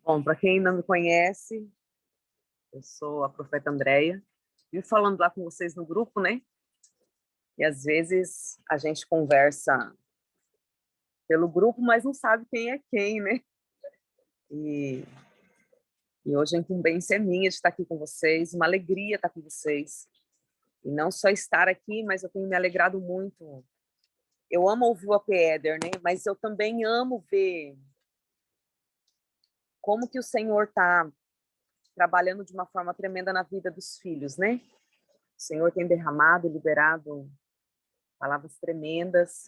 Bom, para quem não me conhece, eu sou a profeta Andréia. Vim falando lá com vocês no grupo, né? E às vezes a gente conversa pelo grupo, mas não sabe quem é quem, né? E, e hoje a incumbência é minha de estar aqui com vocês, uma alegria estar com vocês. E não só estar aqui, mas eu tenho me alegrado muito. Eu amo ouvir o AP Eder, né? Mas eu também amo ver como que o Senhor está trabalhando de uma forma tremenda na vida dos filhos, né? O Senhor tem derramado e liberado palavras tremendas.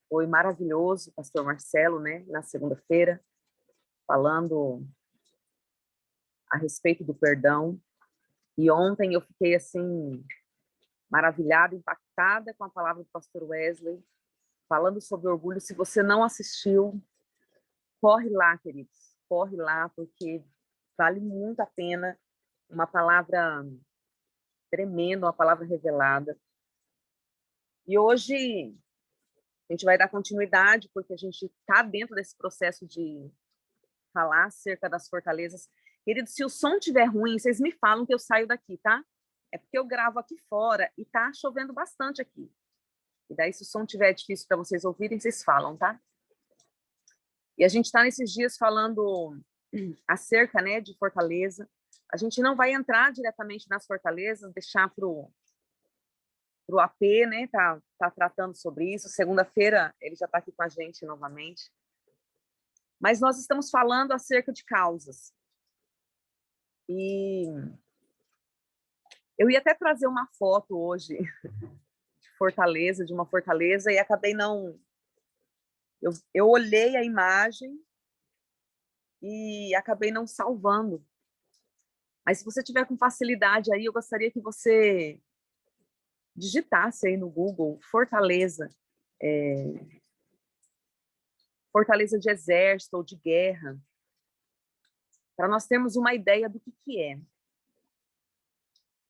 Foi maravilhoso, pastor Marcelo, né, na segunda-feira, falando a respeito do perdão. E ontem eu fiquei assim maravilhada, impactada com a palavra do pastor Wesley, falando sobre orgulho. Se você não assistiu, corre lá, queridos, corre lá, porque vale muito a pena. Uma palavra tremenda, uma palavra revelada. E hoje a gente vai dar continuidade, porque a gente está dentro desse processo de falar acerca das fortalezas. Querido, se o som estiver ruim, vocês me falam que eu saio daqui, tá? É porque eu gravo aqui fora e tá chovendo bastante aqui. E daí, se o som estiver difícil para vocês ouvirem, vocês falam, tá? E a gente está nesses dias falando acerca, né, de fortaleza. A gente não vai entrar diretamente nas fortalezas, deixar pro AP, né, tá tratando sobre isso. Segunda-feira ele já está aqui com a gente novamente. Mas nós estamos falando acerca de causas. E eu ia até trazer uma foto hoje de Fortaleza, de uma fortaleza, e acabei não... Eu olhei a imagem e acabei não salvando. Mas se você tiver com facilidade aí, eu gostaria que você digitasse aí no Google Fortaleza, fortaleza de exército ou de guerra, para nós termos uma ideia do que é.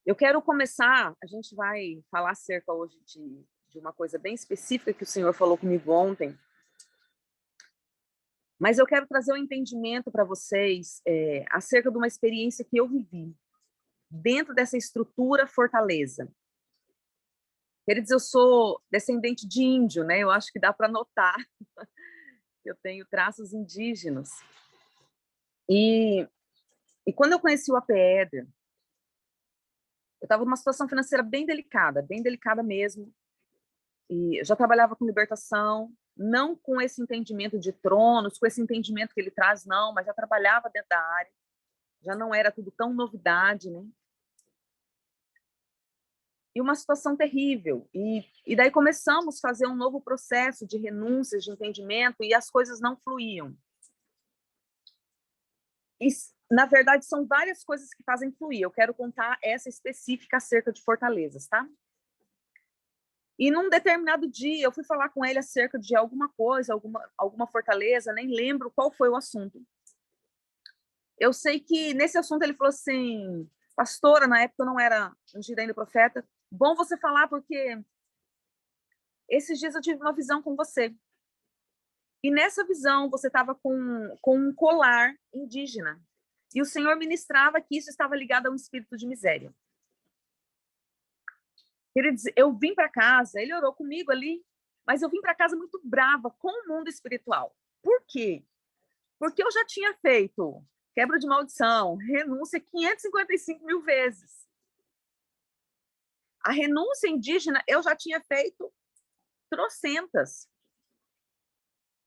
Eu quero começar, a gente vai falar acerca hoje de uma coisa bem específica que o Senhor falou comigo ontem, mas eu quero trazer um entendimento para vocês acerca de uma experiência que eu vivi dentro dessa estrutura fortaleza. Queridos, eu sou descendente de índio, né? Eu acho que dá para notar. Eu tenho traços indígenas. E quando eu conheci o AP Eder, eu estava numa situação financeira bem delicada mesmo. E eu já trabalhava com libertação, não com esse entendimento de tronos, com esse entendimento que ele traz, não, mas já trabalhava dentro da área, já não era tudo tão novidade, né? E uma situação terrível. E daí começamos a fazer um novo processo de renúncias, de entendimento, e as coisas não fluíam. E, na verdade, são várias coisas que fazem fluir. Eu quero contar essa específica acerca de fortalezas, tá? E num determinado dia, eu fui falar com ele acerca de alguma coisa, alguma fortaleza, nem lembro qual foi o assunto. Eu sei que nesse assunto ele falou assim, pastora, na época eu não era ungida ainda profeta, bom você falar porque esses dias eu tive uma visão com você. E nessa visão você estava com um colar indígena. E o Senhor ministrava que isso estava ligado a um espírito de miséria. Queridos, eu vim para casa, ele orou comigo ali, mas eu vim para casa muito brava com o mundo espiritual. Por quê? Porque eu já tinha feito quebra de maldição, renúncia 555 mil vezes. A renúncia indígena eu já tinha feito trocentas.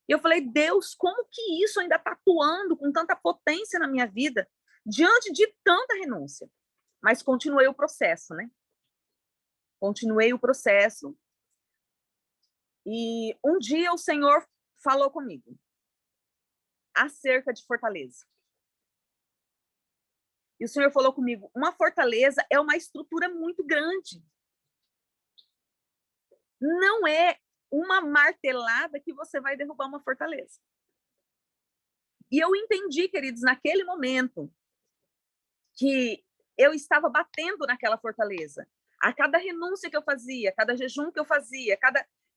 E eu falei, Deus, como que isso ainda está atuando com tanta potência na minha vida, diante de tanta renúncia? Mas continuei o processo, né? Continuei o processo. E um dia o Senhor falou comigo acerca de fortaleza. E o Senhor falou comigo, uma fortaleza é uma estrutura muito grande. Não é uma martelada que você vai derrubar uma fortaleza. E eu entendi, queridos, naquele momento, que eu estava batendo naquela fortaleza. A cada renúncia que eu fazia, cada jejum que eu fazia,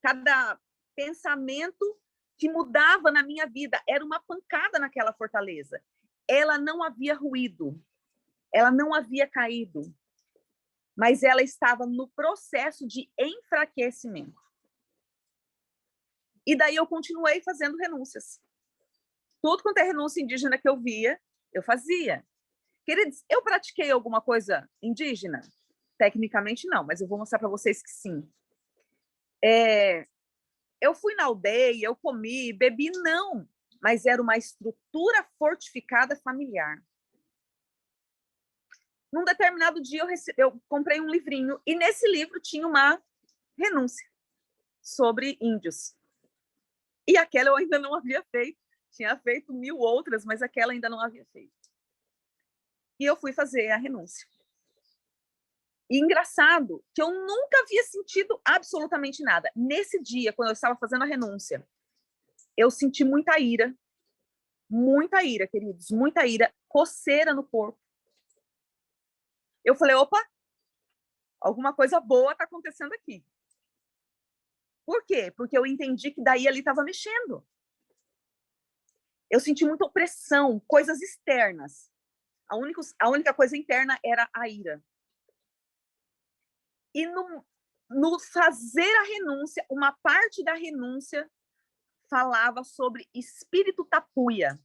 cada pensamento que mudava na minha vida, era uma pancada naquela fortaleza. ela não havia ruído, ela não havia caído, mas ela estava no processo de enfraquecimento. E daí eu continuei fazendo renúncias. Tudo quanto é renúncia indígena que eu via, eu fazia. Queridos, eu pratiquei alguma coisa indígena? Tecnicamente não, mas eu vou mostrar para vocês que sim. Eu fui na aldeia, eu comi, bebi, não, mas era uma estrutura fortificada familiar. Num determinado dia eu comprei um livrinho e nesse livro tinha uma renúncia sobre índios. E aquela eu ainda não havia feito. Tinha feito 1000 outras, mas aquela ainda não havia feito. E eu fui fazer a renúncia. E engraçado que eu nunca havia sentido absolutamente nada. Nesse dia, quando eu estava fazendo a renúncia, eu senti muita ira, queridos, muita ira, coceira no corpo. Eu falei, opa, alguma coisa boa está acontecendo aqui. Por quê? Porque eu entendi que daí ali estava mexendo. Eu senti muita opressão, coisas externas. A única coisa interna era a ira. E no fazer a renúncia, uma parte da renúncia falava sobre espírito tapuia.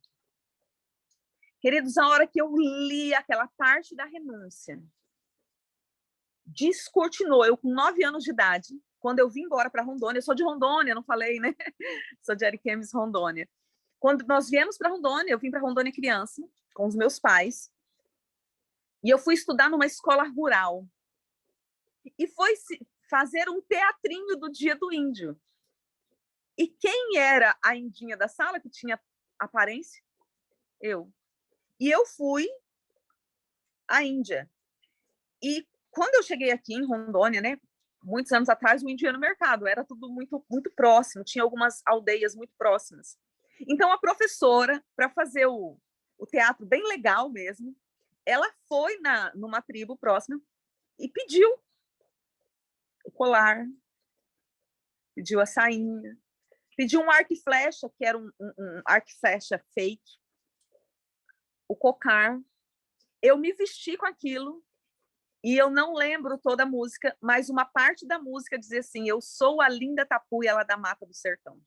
Queridos, a hora que eu li aquela parte da renúncia, descortinou. Eu com 9 anos de idade, quando eu vim embora para Rondônia, eu sou de Rondônia, não falei, né? Sou de Ariquemes, Rondônia. Quando nós viemos para Rondônia, eu vim para Rondônia criança, com os meus pais, e eu fui estudar numa escola rural. E foi fazer um teatrinho do Dia do Índio. E quem era a indinha da sala, que tinha aparência? Eu. E eu fui a Índia. E quando eu cheguei aqui em Rondônia, né, muitos anos atrás, o índio ia no mercado, era tudo muito, muito próximo, tinha algumas aldeias muito próximas. Então, a professora, para fazer o teatro bem legal mesmo, ela foi numa tribo próxima e pediu o colar, pediu a sainha, pediu um arco e flecha, que era um arco e flecha fake, o cocar. Eu me vesti com aquilo e eu não lembro toda a música, mas uma parte da música dizia assim, eu sou a linda tapuia lá da mata do sertão.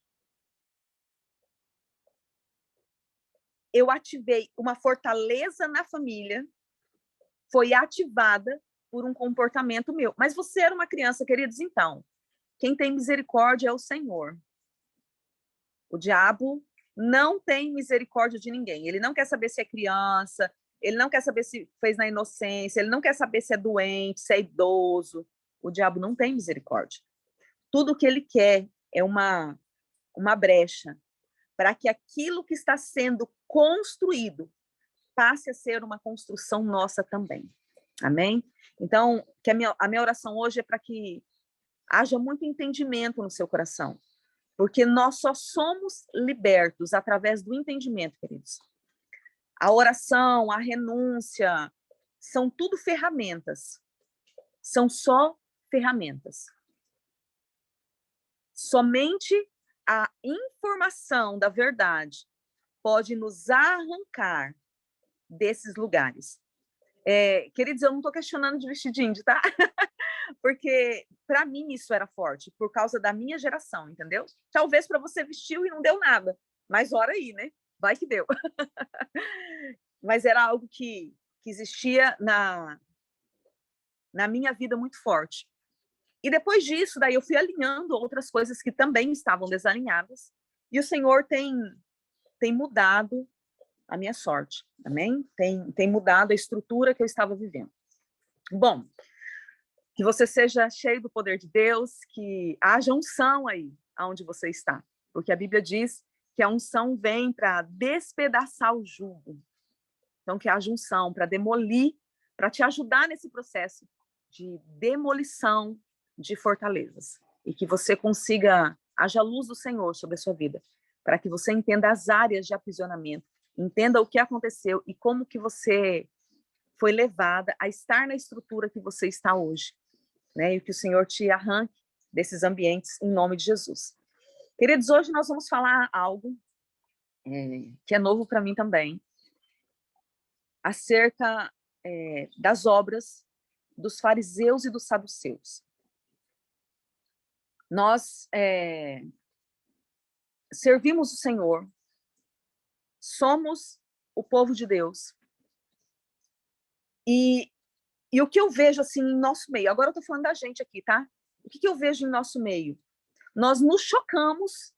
Eu ativei uma fortaleza na família, foi ativada por um comportamento meu. Mas você era uma criança, queridos, então, quem tem misericórdia é o Senhor. O diabo não tem misericórdia de ninguém. Ele não quer saber se é criança, ele não quer saber se fez na inocência, ele não quer saber se é doente, se é idoso. O diabo não tem misericórdia. Tudo que ele quer é uma brecha para que aquilo que está sendo construído passe a ser uma construção nossa também. Amém? Então, que a minha oração hoje é para que haja muito entendimento no seu coração, porque nós só somos libertos através do entendimento, queridos. A oração, a renúncia, são tudo ferramentas. São só ferramentas. Somente a informação da verdade pode nos arrancar desses lugares. Queridos, eu não estou questionando de vestir de índio, tá? Porque para mim isso era forte, por causa da minha geração, entendeu? Talvez para você vestiu e não deu nada, mas ora aí, né? Vai que deu. Mas era algo que existia na minha vida muito forte. E depois disso, daí eu fui alinhando outras coisas que também estavam desalinhadas, e o Senhor tem mudado a minha sorte, amém? Tem mudado a estrutura que eu estava vivendo. Bom, que você seja cheio do poder de Deus, que haja unção aí, aonde você está. Porque a Bíblia diz que a unção vem para despedaçar o jugo. Então, que haja unção para demolir, para te ajudar nesse processo de demolição de fortalezas. E que você consiga, haja luz do Senhor sobre a sua vida, para que você entenda as áreas de aprisionamento, entenda o que aconteceu e como que você foi levada a estar na estrutura que você está hoje, né? E que o Senhor te arranque desses ambientes em nome de Jesus. Queridos, hoje nós vamos falar algo que é novo para mim também. acerca das obras dos fariseus e dos saduceus. Nós servimos o Senhor, somos o povo de Deus, e o que eu vejo assim em nosso meio, agora eu estou falando da gente aqui, tá? O que eu vejo em nosso meio? Nós nos chocamos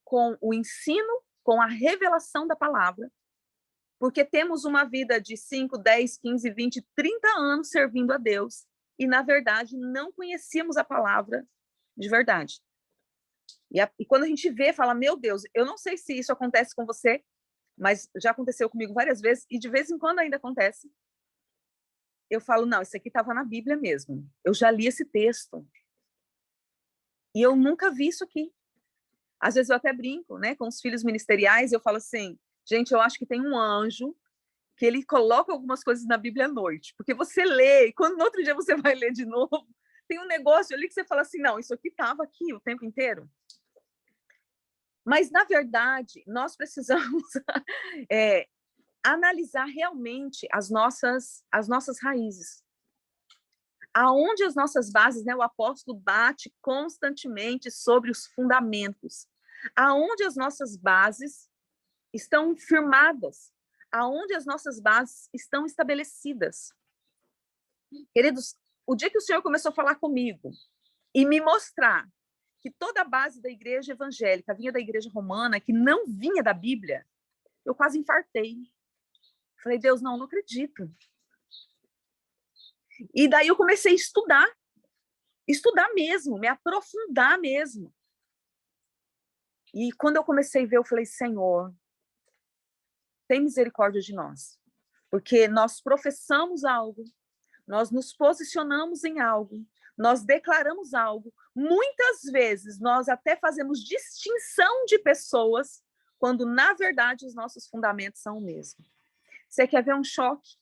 com o ensino, com a revelação da palavra, porque temos uma vida de 5, 10, 15, 20, 30 anos servindo a Deus, e na verdade não conhecíamos a palavra de verdade. E quando a gente vê, fala, meu Deus, eu não sei se isso acontece com você, mas já aconteceu comigo várias vezes, e de vez em quando ainda acontece. Eu falo, não, isso aqui estava na Bíblia mesmo. Eu já li esse texto. E eu nunca vi isso aqui. Às vezes eu até brinco, né, com os filhos ministeriais, eu falo assim, gente, eu acho que tem um anjo que ele coloca algumas coisas na Bíblia à noite, porque você lê, e quando no outro dia você vai ler de novo, tem um negócio ali que você fala assim, não, isso aqui estava aqui o tempo inteiro. Mas, na verdade, nós precisamos analisar realmente as nossas raízes. Aonde as nossas bases, né, o apóstolo bate constantemente sobre os fundamentos. Aonde as nossas bases estão firmadas. Aonde as nossas bases estão estabelecidas. Queridos, o dia que o Senhor começou a falar comigo e me mostrar que toda a base da igreja evangélica vinha da igreja romana, que não vinha da Bíblia, eu quase infartei. Falei, Deus, não acredito. E daí eu comecei a estudar mesmo, me aprofundar mesmo. E quando eu comecei a ver, eu falei, Senhor, tem misericórdia de nós. Porque nós professamos algo, nós nos posicionamos em algo, nós declaramos algo. Muitas vezes nós até fazemos distinção de pessoas, quando na verdade os nossos fundamentos são o mesmo. Você quer ver um choque?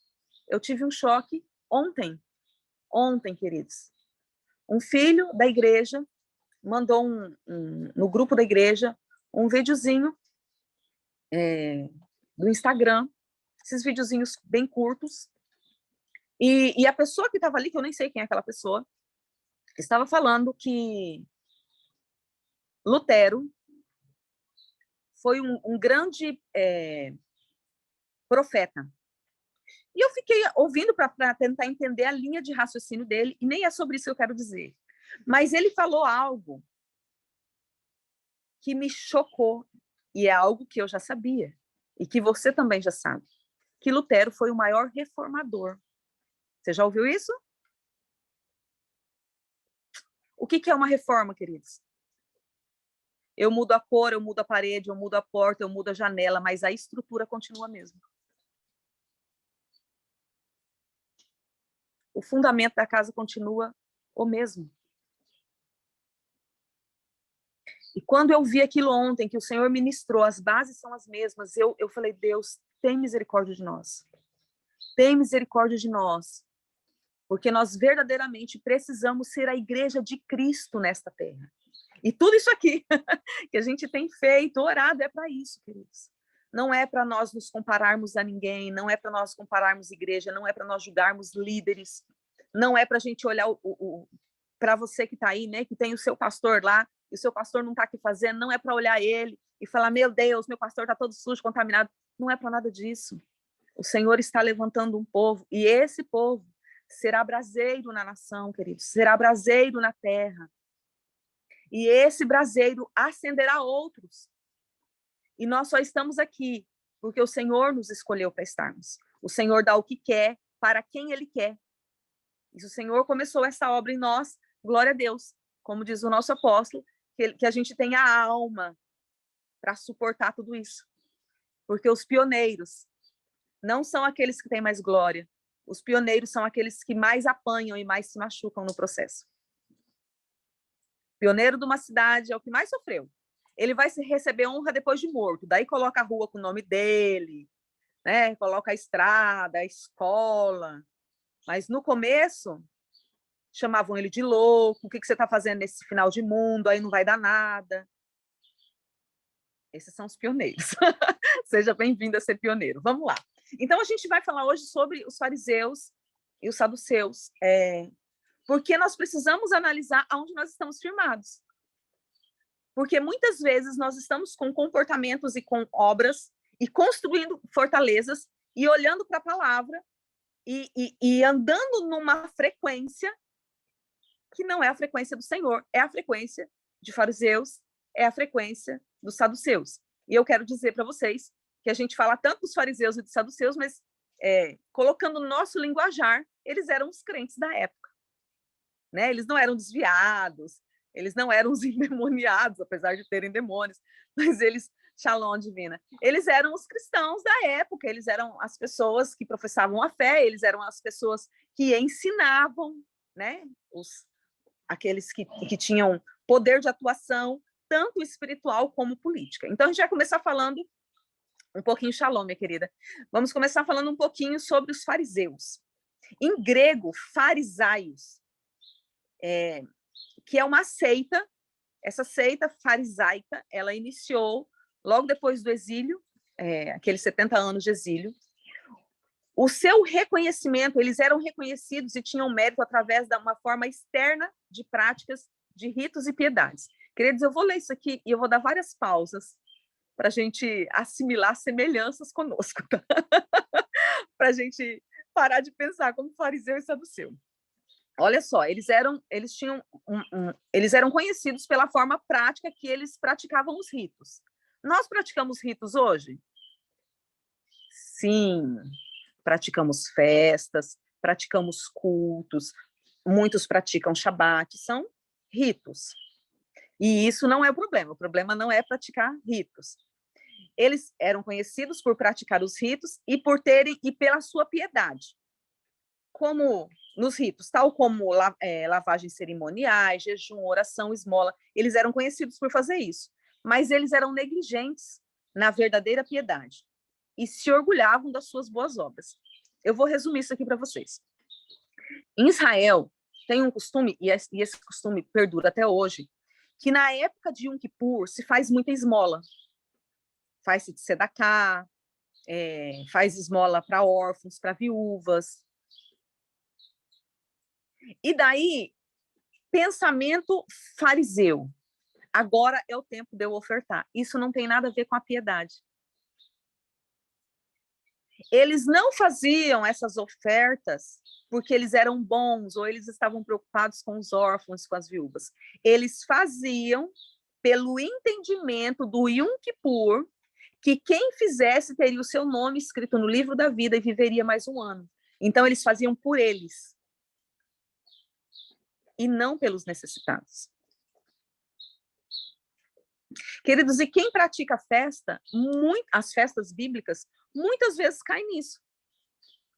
Eu tive um choque ontem, queridos. Um filho da igreja mandou no grupo da igreja um videozinho do Instagram, esses videozinhos bem curtos, e a pessoa que estava ali, que eu nem sei quem é aquela pessoa, estava falando que Lutero foi um grande profeta. E eu fiquei ouvindo para tentar entender a linha de raciocínio dele, e nem é sobre isso que eu quero dizer. Mas ele falou algo que me chocou, e é algo que eu já sabia, e que você também já sabe, que Lutero foi o maior reformador. Você já ouviu isso? O que é uma reforma, queridos? Eu mudo a cor, eu mudo a parede, eu mudo a porta, eu mudo a janela, mas a estrutura continua a mesma. O fundamento da casa continua o mesmo. E quando eu vi aquilo ontem, que o Senhor ministrou, as bases são as mesmas, eu falei, Deus, tem misericórdia de nós. Tem misericórdia de nós. Porque nós verdadeiramente precisamos ser a igreja de Cristo nesta terra. E tudo isso aqui que a gente tem feito, orado, é para isso, queridos. Não é para nós nos compararmos a ninguém, não é para nós compararmos igreja, não é para nós julgarmos líderes, não é para a gente olhar para você que está aí, né, que tem o seu pastor lá, e o seu pastor não está aqui fazendo, não é para olhar ele e falar, meu Deus, meu pastor está todo sujo, contaminado. Não é para nada disso. O Senhor está levantando um povo, e esse povo será braseiro na nação, queridos, será braseiro na terra. E esse braseiro acenderá outros. E nós só estamos aqui porque o Senhor nos escolheu para estarmos. O Senhor dá o que quer para quem Ele quer. E se o Senhor começou essa obra em nós, glória a Deus. Como diz o nosso apóstolo, que a gente tenha a alma para suportar tudo isso. Porque os pioneiros não são aqueles que têm mais glória. Os pioneiros são aqueles que mais apanham e mais se machucam no processo. Pioneiro de uma cidade é o que mais sofreu. Ele vai receber honra depois de morto. Daí coloca a rua com o nome dele, né? Coloca a estrada, a escola. Mas no começo, chamavam ele de louco. O que você está fazendo nesse final de mundo? Aí não vai dar nada. Esses são os pioneiros. Seja bem-vindo a ser pioneiro. Vamos lá. Então, a gente vai falar hoje sobre os fariseus e os saduceus, porque nós precisamos analisar aonde nós estamos firmados. Porque muitas vezes nós estamos com comportamentos e com obras e construindo fortalezas e olhando para a palavra e andando numa frequência que não é a frequência do Senhor, é a frequência de fariseus, é a frequência dos saduceus. E eu quero dizer para vocês que a gente fala tanto dos fariseus e dos saduceus, mas colocando no nosso linguajar, eles eram os crentes da época. Né? Eles não eram desviados, eles não eram os endemoniados, apesar de terem demônios, mas eles, Shalom divina, eles eram os cristãos da época, eles eram as pessoas que professavam a fé, eles eram as pessoas que ensinavam, né? Aqueles que tinham poder de atuação, tanto espiritual como política. Então, a gente vai começar falando um pouquinho, Shalom, minha querida. Vamos começar falando um pouquinho sobre os fariseus. Em grego, farisaios, que é uma seita, essa seita farisaica, ela iniciou logo depois do exílio, aqueles 70 anos de exílio. O seu reconhecimento, eles eram reconhecidos e tinham mérito através de uma forma externa de práticas, de ritos e piedades. Queridos, eu vou ler isso aqui e eu vou dar várias pausas para a gente assimilar semelhanças conosco, tá? Para a gente parar de pensar como fariseu e saduceu. Olha só, eles eram conhecidos pela forma prática que eles praticavam os ritos. Nós praticamos ritos hoje? Sim, praticamos festas, praticamos cultos, muitos praticam Shabat, são ritos. E isso não é o problema não é praticar ritos. Eles eram conhecidos por praticar os ritos e pela sua piedade. Como nos ritos, tal como lavagens cerimoniais, jejum, oração, esmola, eles eram conhecidos por fazer isso, mas eles eram negligentes na verdadeira piedade e se orgulhavam das suas boas obras. Eu vou resumir isso aqui para vocês. Em Israel, tem um costume, e esse costume perdura até hoje, que na época de Yom Kippur se faz muita esmola. Faz-se de tzedakah, faz esmola para órfãos, para viúvas. E daí, pensamento fariseu. Agora é o tempo de eu ofertar. Isso não tem nada a ver com a piedade. Eles não faziam essas ofertas porque eles eram bons ou eles estavam preocupados com os órfãos, com as viúvas. Eles faziam pelo entendimento do Yom Kippur, que quem fizesse teria o seu nome escrito no livro da vida e viveria mais um ano. Então, eles faziam por eles e não pelos necessitados. Queridos, e quem pratica festa, as festas bíblicas, muitas vezes cai nisso.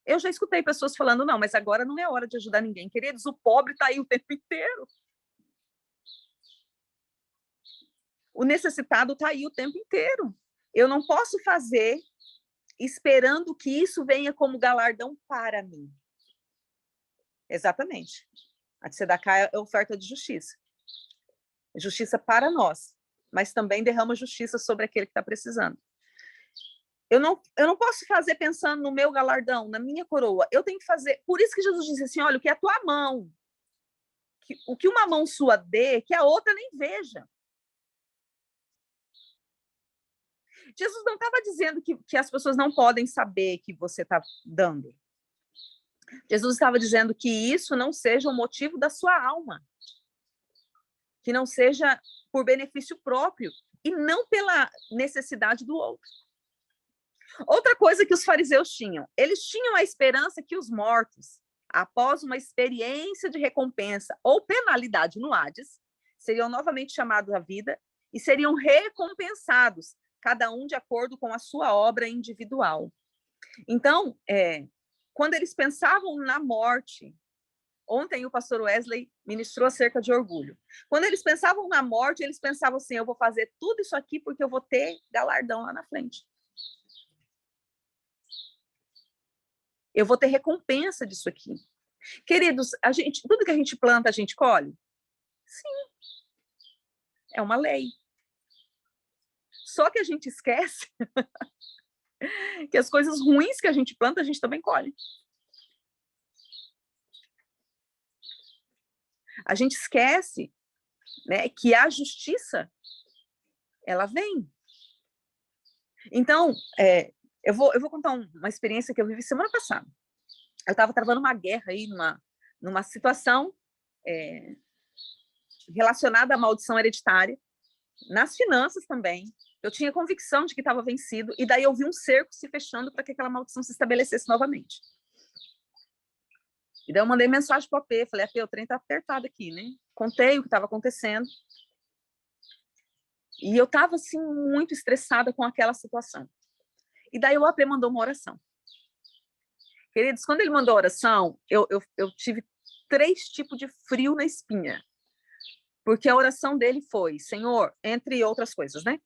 Eu já escutei pessoas falando, não, mas agora não é hora de ajudar ninguém. Queridos, o pobre está aí o tempo inteiro. O necessitado está aí o tempo inteiro. Eu não posso fazer esperando que isso venha como galardão para mim. Exatamente. A tzedakah é oferta de justiça. Justiça para nós, mas também derrama justiça sobre aquele que está precisando. Eu não posso fazer pensando no meu galardão, na minha coroa. Eu tenho que fazer... Por isso que Jesus disse assim, olha, o que é a tua mão, o que uma mão sua dê, que a outra nem veja. Jesus não estava dizendo que as pessoas não podem saber que você está dando. Jesus estava dizendo que isso não seja o motivo da sua alma. Que não seja por benefício próprio e não pela necessidade do outro. Outra coisa que os fariseus tinham, eles tinham a esperança que os mortos, após uma experiência de recompensa ou penalidade no Hades, seriam novamente chamados à vida e seriam recompensados, cada um de acordo com a sua obra individual. Então, quando eles pensavam na morte, ontem o pastor Wesley ministrou acerca de orgulho. Quando eles pensavam na morte, eles pensavam assim, eu vou fazer tudo isso aqui porque eu vou ter galardão lá na frente. Eu vou ter recompensa disso aqui. Queridos, tudo que a gente planta, a gente colhe? Sim. É uma lei. Só que a gente esquece Que as coisas ruins que a gente planta, a gente também colhe. A gente esquece, né, que a justiça, ela vem. Então, eu vou contar uma experiência que eu vivi semana passada. Eu estava travando uma guerra aí, numa situação relacionada à maldição hereditária, nas finanças também. Eu tinha convicção de que estava vencido, e daí eu vi um cerco se fechando para que aquela maldição se estabelecesse novamente. E daí eu mandei mensagem para o AP, falei, AP, o trem está apertado aqui, né? Contei o que estava acontecendo. E eu estava, assim, muito estressada com aquela situação. E daí o AP mandou uma oração. Queridos, quando ele mandou a oração, eu tive 3 tipos de frio na espinha. Porque a oração dele foi, Senhor, entre outras coisas, né?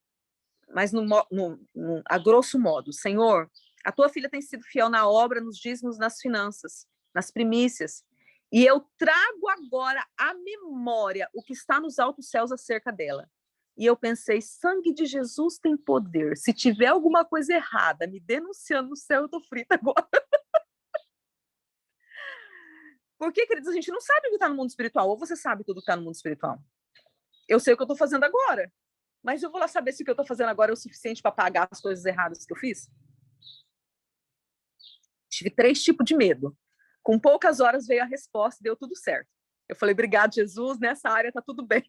Mas a grosso modo, Senhor, a tua filha tem sido fiel na obra, nos dízimos, nas finanças, nas primícias, e eu trago agora à memória o que está nos altos céus acerca dela. E eu pensei, sangue de Jesus tem poder. Se tiver alguma coisa errada me denunciando no céu, eu tô frita agora. Porque, queridos, a gente não sabe o que está no mundo espiritual. Ou você sabe tudo que está no mundo espiritual. Eu sei o que eu estou fazendo agora. Mas eu vou lá saber se o que eu estou fazendo agora é o suficiente para pagar as coisas erradas que eu fiz? Tive 3 tipos de medo. Com poucas horas veio a resposta e deu tudo certo. Eu falei, obrigado, Jesus, nessa área está tudo bem.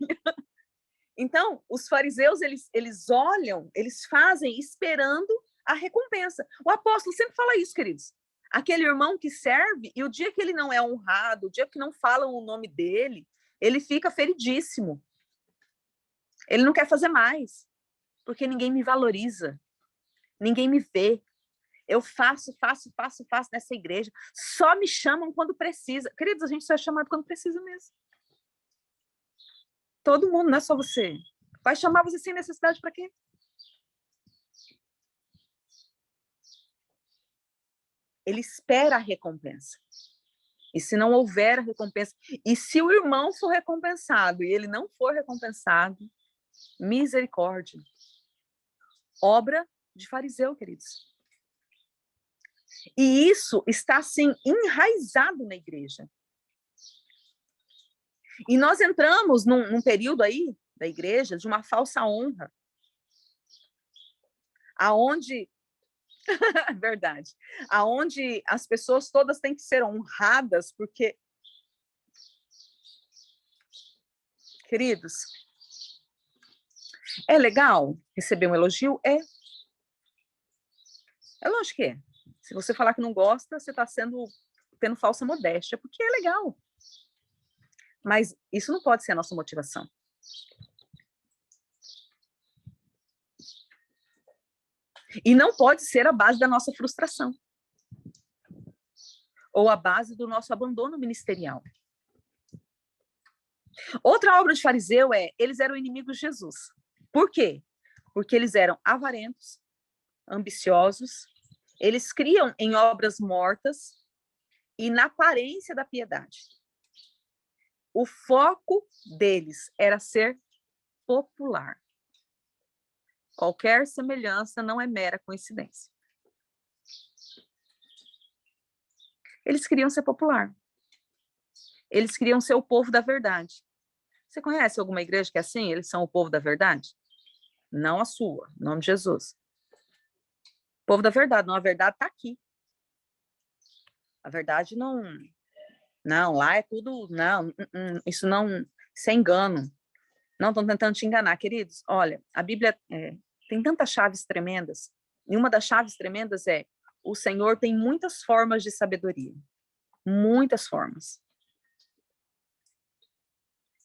Então, os fariseus, eles olham, eles fazem esperando a recompensa. O apóstolo sempre fala isso, queridos. Aquele irmão que serve, e o dia que ele não é honrado, o dia que não falam o nome dele, ele fica feridíssimo. Ele não quer fazer mais, porque ninguém me valoriza, ninguém me vê. Eu faço nessa igreja. Só me chamam quando precisa. Queridos, a gente só é chamado quando precisa mesmo. Todo mundo, não é só você. Vai chamar você sem necessidade para quê? Ele espera a recompensa. E se não houver a recompensa, e se o irmão for recompensado e ele não for recompensado, misericórdia. Obra de fariseu, queridos. E isso está, assim, enraizado na igreja. E nós entramos num período aí da igreja de uma falsa honra, aonde verdade, aonde as pessoas todas têm que ser honradas, porque, queridos, é legal receber um elogio? É lógico que é. Se você falar que não gosta, você está tendo falsa modéstia, porque é legal. Mas isso não pode ser a nossa motivação. E não pode ser a base da nossa frustração. Ou a base do nosso abandono ministerial. Outra obra de fariseu eles eram inimigos de Jesus. Por quê? Porque eles eram avarentos, ambiciosos, eles criam em obras mortas e na aparência da piedade. O foco deles era ser popular. Qualquer semelhança não é mera coincidência. Eles queriam ser popular. Eles queriam ser o povo da verdade. Você conhece alguma igreja que é assim? Eles são o povo da verdade? Não a sua, em nome de Jesus. O povo da verdade, não, a verdade está aqui. A verdade não, lá é tudo, não, isso é engano. Não, estão tentando te enganar, queridos. Olha, a Bíblia tem tantas chaves tremendas, e uma das chaves tremendas é: o Senhor tem muitas formas de sabedoria. Muitas formas.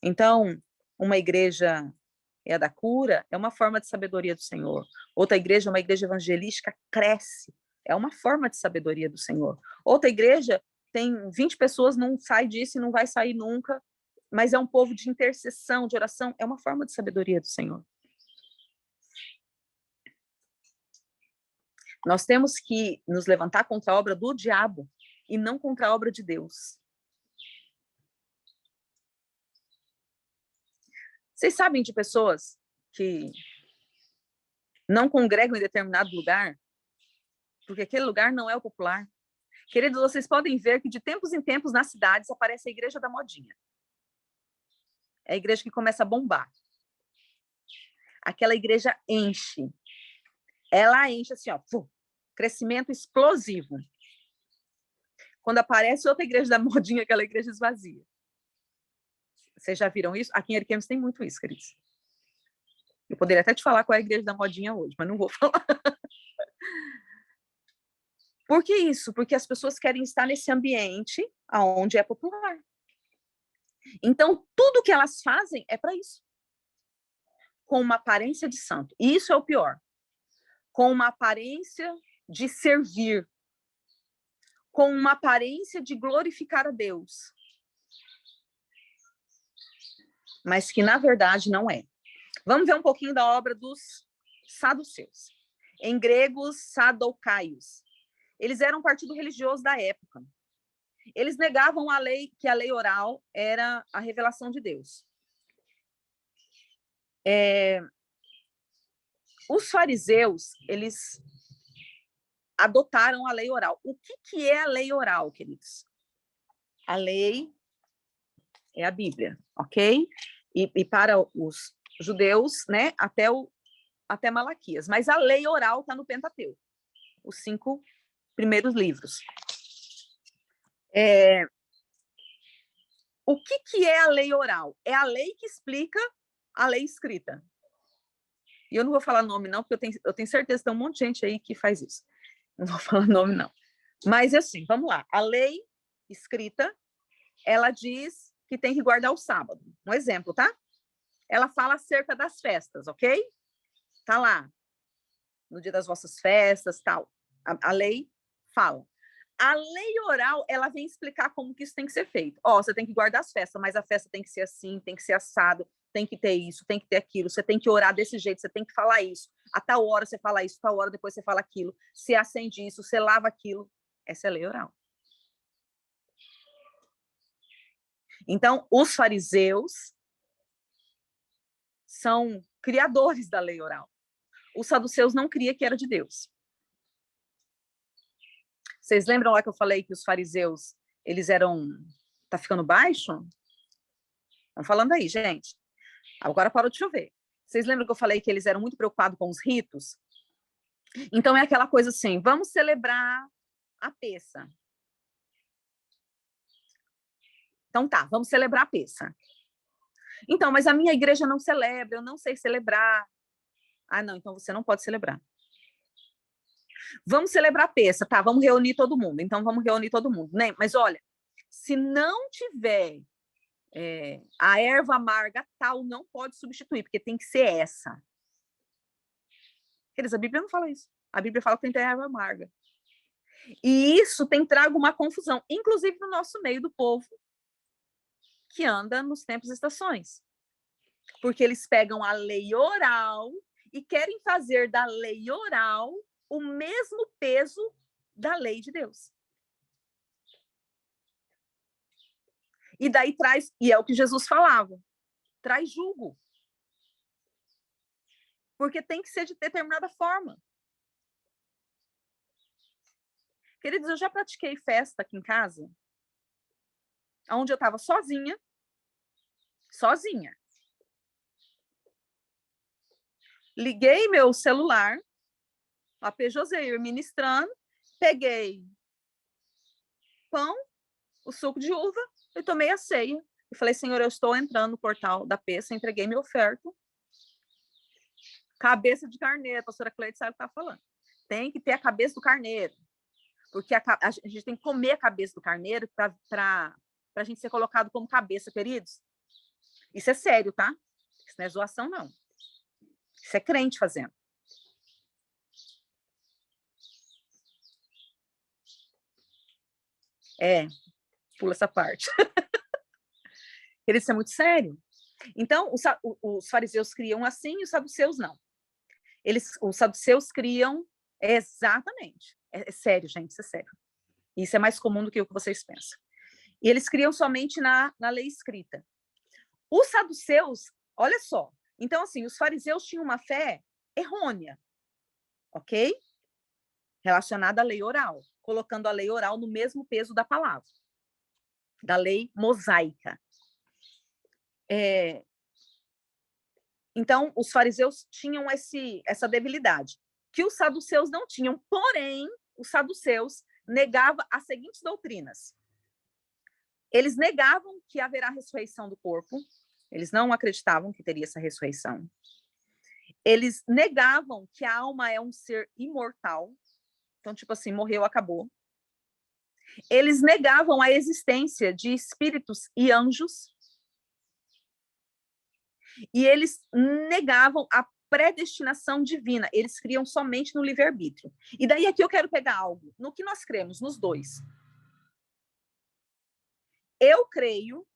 Então, uma igreja é a da cura, é uma forma de sabedoria do Senhor. Outra igreja, uma igreja evangelística, cresce, é uma forma de sabedoria do Senhor. Outra igreja tem 20 pessoas, não sai disso e não vai sair nunca, mas é um povo de intercessão, de oração, é uma forma de sabedoria do Senhor. Nós temos que nos levantar contra a obra do diabo e não contra a obra de Deus. Vocês sabem de pessoas que não congregam em determinado lugar porque aquele lugar não é o popular. Queridos, vocês podem ver que de tempos em tempos nas cidades aparece a igreja da modinha. É a igreja que começa a bombar. Aquela igreja enche. Ela enche assim, ó, crescimento explosivo. Quando aparece outra igreja da modinha, aquela igreja esvazia. Vocês já viram isso? Aqui em Ariquemes tem muito isso, queridos. Eu poderia até te falar qual é a igreja da modinha hoje, mas não vou falar. Por que isso? Porque as pessoas querem estar nesse ambiente onde é popular. Então, tudo que elas fazem é para isso. Com uma aparência de santo. E isso é o pior. Com uma aparência de servir. Com uma aparência de glorificar a Deus. Mas que, na verdade, não é. Vamos ver um pouquinho da obra dos saduceus. Em grego, sadoucaios. Eles eram um partido religioso da época. Eles negavam que a lei oral era a revelação de Deus. Os fariseus, eles adotaram a lei oral. O que é a lei oral, queridos? A lei é a Bíblia, ok? E para os judeus, né, até Malaquias. Mas a lei oral está no Pentateuco, os 5 primeiros livros. O que é a lei oral? É a lei que explica a lei escrita. E eu não vou falar nome, não, porque eu tenho certeza que tem um monte de gente aí que faz isso. Não vou falar nome, não. Mas, assim, vamos lá. A lei escrita, ela diz que tem que guardar o sábado. Um exemplo, tá? Ela fala acerca das festas, ok? Tá lá. No dia das vossas festas, tal. A lei fala. A lei oral, ela vem explicar como que isso tem que ser feito. Ó, você tem que guardar as festas, mas a festa tem que ser assim, tem que ser assado, tem que ter isso, tem que ter aquilo, você tem que orar desse jeito, você tem que falar isso. A tal hora você fala isso, a tal hora depois você fala aquilo. Você acende isso, você lava aquilo. Essa é a lei oral. Então, os fariseus são criadores da lei oral. Os saduceus não criam que era de Deus. Vocês lembram lá que eu falei que os fariseus, eles eram... Tá ficando baixo? Estão falando aí, gente. Agora parou de chover. Vocês lembram que eu falei que eles eram muito preocupados com os ritos? Então é aquela coisa assim, vamos celebrar a peça. Então tá, vamos celebrar a peça. Então, mas a minha igreja não celebra, eu não sei celebrar. Ah, não, então você não pode celebrar. Vamos celebrar a peça, tá, vamos reunir todo mundo. Então vamos reunir todo mundo, né? Mas olha, se não tiver a erva amarga tal, não pode substituir, porque tem que ser essa. Eles, a Bíblia não fala isso. A Bíblia fala que tem que ter erva amarga. E isso tem trago uma confusão, inclusive no nosso meio do povo que anda nos tempos e estações. Porque eles pegam a lei oral e querem fazer da lei oral o mesmo peso da lei de Deus. E daí traz, e é o que Jesus falava, traz julgo. Porque tem que ser de determinada forma. Queridos, eu já pratiquei festa aqui em casa, onde eu estava sozinha. Liguei meu celular, a Joseir ministrando, peguei pão, o suco de uva e tomei a ceia. E falei, Senhor, eu estou entrando no portal da peça, entreguei minha oferta. Cabeça de carneiro, a pastora Cleide sabe o que está falando. Tem que ter a cabeça do carneiro. Porque a gente tem que comer a cabeça do carneiro para a gente ser colocado como cabeça, queridos. Isso é sério, tá? Isso não é zoação, não. Isso é crente fazendo. Pula essa parte. Isso é muito sério. Então, os fariseus criam assim e os saduceus não. Os saduceus criam exatamente. É sério, gente, isso é sério. Isso é mais comum do que o que vocês pensam. E eles criam somente na lei escrita. Os saduceus, olha só. Então, assim, os fariseus tinham uma fé errônea, ok? relacionada à lei oral, colocando a lei oral no mesmo peso da palavra, da lei mosaica. Então, os fariseus tinham essa debilidade, que os saduceus não tinham, porém, os saduceus negavam as seguintes doutrinas. Eles negavam que haverá ressurreição do corpo, eles não acreditavam que teria essa ressurreição. Eles negavam que a alma é um ser imortal, então, tipo assim, morreu, acabou. Eles negavam a existência de espíritos e anjos, e eles negavam a predestinação divina, eles criam somente no livre-arbítrio. E daí aqui eu quero pegar algo, no que nós cremos, nos dois. Eu creio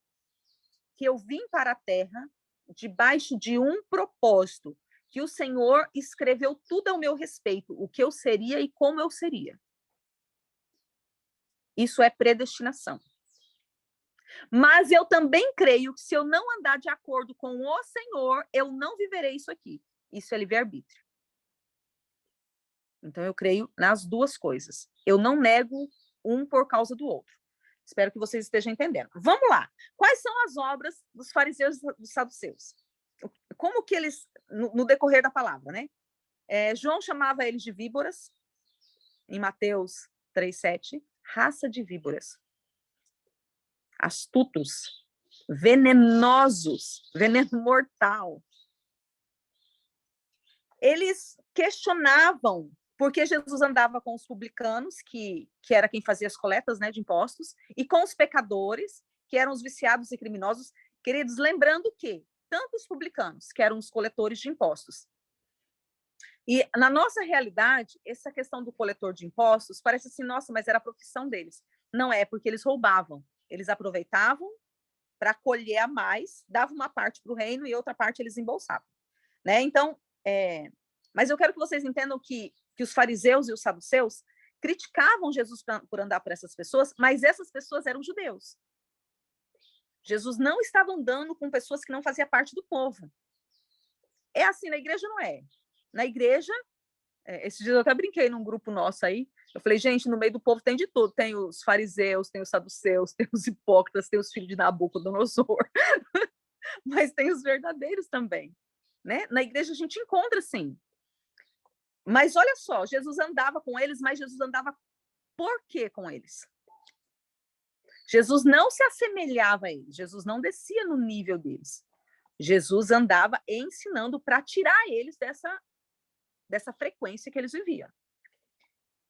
que eu vim para a Terra debaixo de um propósito, que o Senhor escreveu tudo ao meu respeito, o que eu seria e como eu seria. Isso é predestinação. Mas eu também creio que se eu não andar de acordo com o Senhor, eu não viverei isso aqui. Isso é livre-arbítrio. Então, eu creio nas duas coisas. Eu não nego um por causa do outro. Espero que vocês estejam entendendo. Vamos lá. Quais são as obras dos fariseus e dos saduceus? Como que eles, no decorrer da palavra, né? João chamava eles de víboras, em Mateus 3:7, raça de víboras. Astutos, venenosos, veneno mortal. Eles questionavam porque Jesus andava com os publicanos, que era quem fazia as coletas, né, de impostos, e com os pecadores, que eram os viciados e criminosos. Queridos, lembrando que tanto os publicanos, que eram os coletores de impostos, e na nossa realidade, essa questão do coletor de impostos parece assim, nossa, mas era a profissão deles. Não é, porque eles roubavam. Eles aproveitavam para colher a mais, davam uma parte para o reino e outra parte eles embolsavam. Né? Então, mas eu quero que vocês entendam que os fariseus e os saduceus criticavam Jesus por andar por essas pessoas, mas essas pessoas eram judeus. Jesus não estava andando com pessoas que não faziam parte do povo. É assim, na igreja não é. Na igreja, esses dias eu até brinquei num grupo nosso aí, eu falei, gente, no meio do povo tem de tudo, tem os fariseus, tem os saduceus, tem os hipócritas, tem os filhos de Nabucodonosor, mas tem os verdadeiros também, né? Na igreja a gente encontra, sim. Mas olha só, Jesus andava com eles, mas Jesus andava por quê com eles? Jesus não se assemelhava a eles, Jesus não descia no nível deles. Jesus andava ensinando para tirar eles dessa frequência que eles viviam.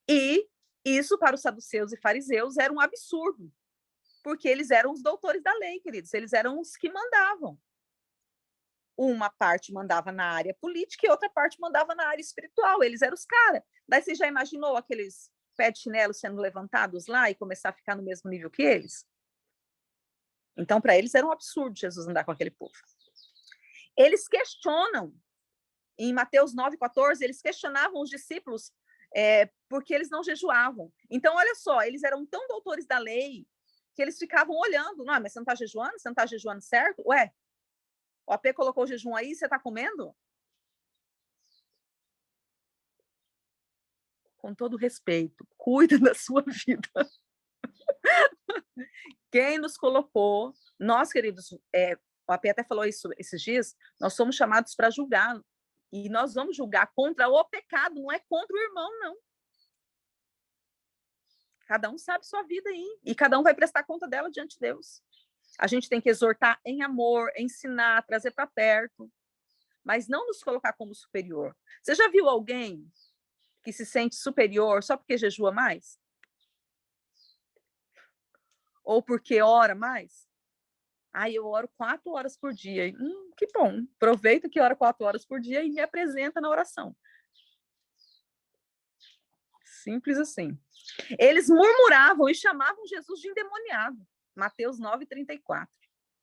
E isso para os saduceus e fariseus era um absurdo, porque eles eram os doutores da lei, queridos, eles eram os que mandavam. Uma parte mandava na área política e outra parte mandava na área espiritual, eles eram os caras. Daí você já imaginou aqueles pés de chinelo sendo levantados lá e começar a ficar no mesmo nível que eles? Então, para eles era um absurdo Jesus andar com aquele povo. Eles questionam, em Mateus 9:14, eles questionavam os discípulos porque eles não jejuavam. Então, olha só, eles eram tão doutores da lei que eles ficavam olhando. Não, mas você não está jejuando? Você não está jejuando certo? Ué, o AP colocou o jejum aí, você está comendo? Com todo respeito, cuida da sua vida. Quem nos colocou, nós, queridos, o AP até falou isso esses dias, nós somos chamados para julgar. E nós vamos julgar contra o pecado, não é contra o irmão, não. Cada um sabe sua vida aí. E cada um vai prestar conta dela diante de Deus. A gente tem que exortar em amor, ensinar, trazer para perto. Mas não nos colocar como superior. Você já viu alguém que se sente superior só porque jejua mais? Ou porque ora mais? Eu oro 4 horas por dia. Que bom. Aproveita que ora 4 horas por dia e me apresenta na oração. Simples assim. Eles murmuravam e chamavam Jesus de endemoniado. Mateus 9:34.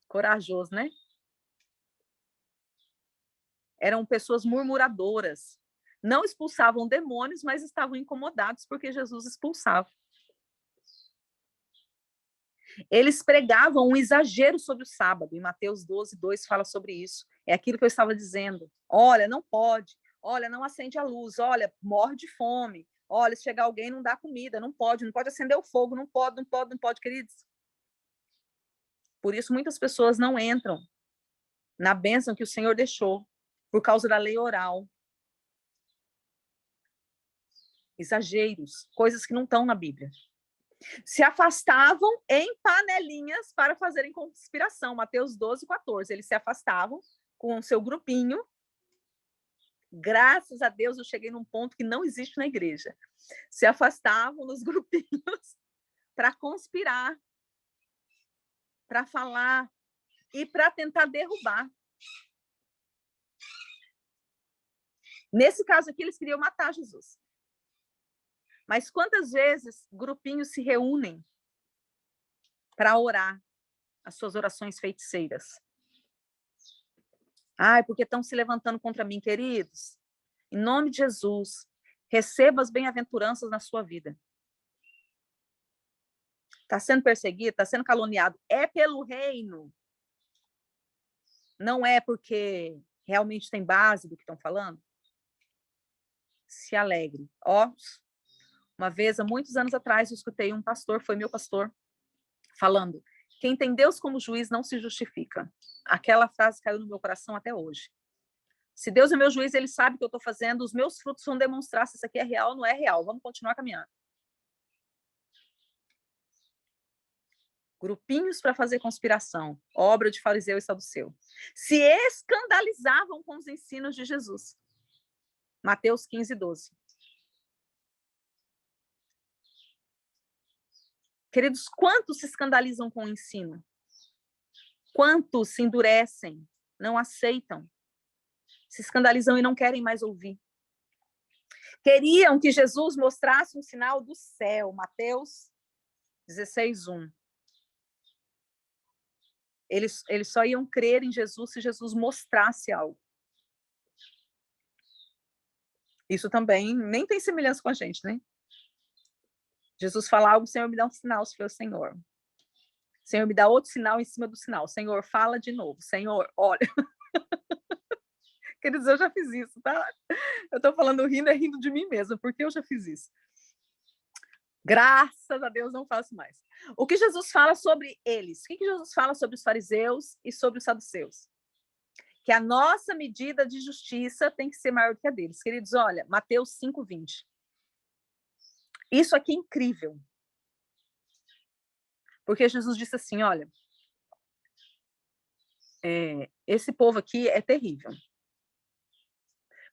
Corajoso, né? Eram pessoas murmuradoras. Não expulsavam demônios, mas estavam incomodados porque Jesus expulsava. Eles pregavam um exagero sobre o sábado. Em Mateus 12:2 fala sobre isso. É aquilo que eu estava dizendo. Olha, não pode. Olha, não acende a luz. Olha, morre de fome. Olha, se chegar alguém, não dá comida, não pode acender o fogo, não pode, queridos. Por isso, muitas pessoas não entram na bênção que o Senhor deixou, por causa da lei oral. Exageros, coisas que não estão na Bíblia. Se afastavam em panelinhas para fazerem conspiração. Mateus 12:14. Eles se afastavam com o seu grupinho. Graças a Deus, eu cheguei num ponto que não existe na igreja. Se afastavam nos grupinhos para conspirar, para falar e para tentar derrubar. Nesse caso aqui, eles queriam matar Jesus. Mas quantas vezes grupinhos se reúnem para orar as suas orações feiticeiras? Ai, porque estão se levantando contra mim, queridos. Em nome de Jesus, receba as bem-aventuranças na sua vida. Está sendo perseguido, está sendo caluniado. É pelo reino. Não é porque realmente tem base do que estão falando. Se alegre. Ó, uma vez, há muitos anos atrás, eu escutei um pastor, foi meu pastor, falando: quem tem Deus como juiz não se justifica. Aquela frase caiu no meu coração até hoje. Se Deus é meu juiz, ele sabe o que eu estou fazendo, os meus frutos vão demonstrar se isso aqui é real ou não é real. Vamos continuar caminhando. Grupinhos para fazer conspiração, obra de fariseu e saduceu. Se escandalizavam com os ensinos de Jesus. Mateus 15:12. Queridos, quantos se escandalizam com o ensino? Quantos se endurecem, não aceitam, se escandalizam e não querem mais ouvir? Queriam que Jesus mostrasse um sinal do céu. Mateus 16:1. Eles só iam crer em Jesus se Jesus mostrasse algo. Isso também nem tem semelhança com a gente, né? Jesus fala algo, Senhor, me dá um sinal, se for o Senhor. Senhor, me dá outro sinal em cima do sinal. Senhor, fala de novo. Senhor, olha. Quer dizer, eu já fiz isso, tá? Eu tô falando rindo, é rindo de mim mesma, porque eu já fiz isso. Graças a Deus não faço mais. O que Jesus fala sobre eles? O que Jesus fala sobre os fariseus e sobre os saduceus? Que a nossa medida de justiça tem que ser maior do que a deles. Queridos, olha, Mateus 5:20. Isso aqui é incrível. Porque Jesus disse assim, olha, esse povo aqui é terrível.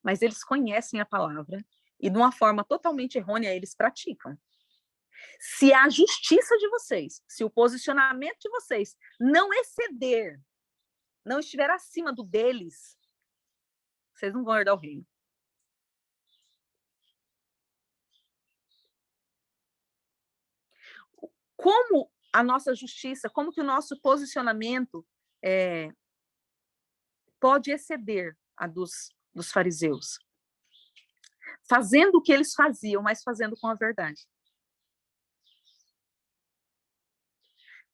Mas eles conhecem a palavra e de uma forma totalmente errônea eles praticam. Se a justiça de vocês, se o posicionamento de vocês não exceder, não estiver acima do deles, vocês não vão herdar o reino. Como a nossa justiça, como que o nosso posicionamento pode exceder a dos fariseus? Fazendo o que eles faziam, mas fazendo com a verdade.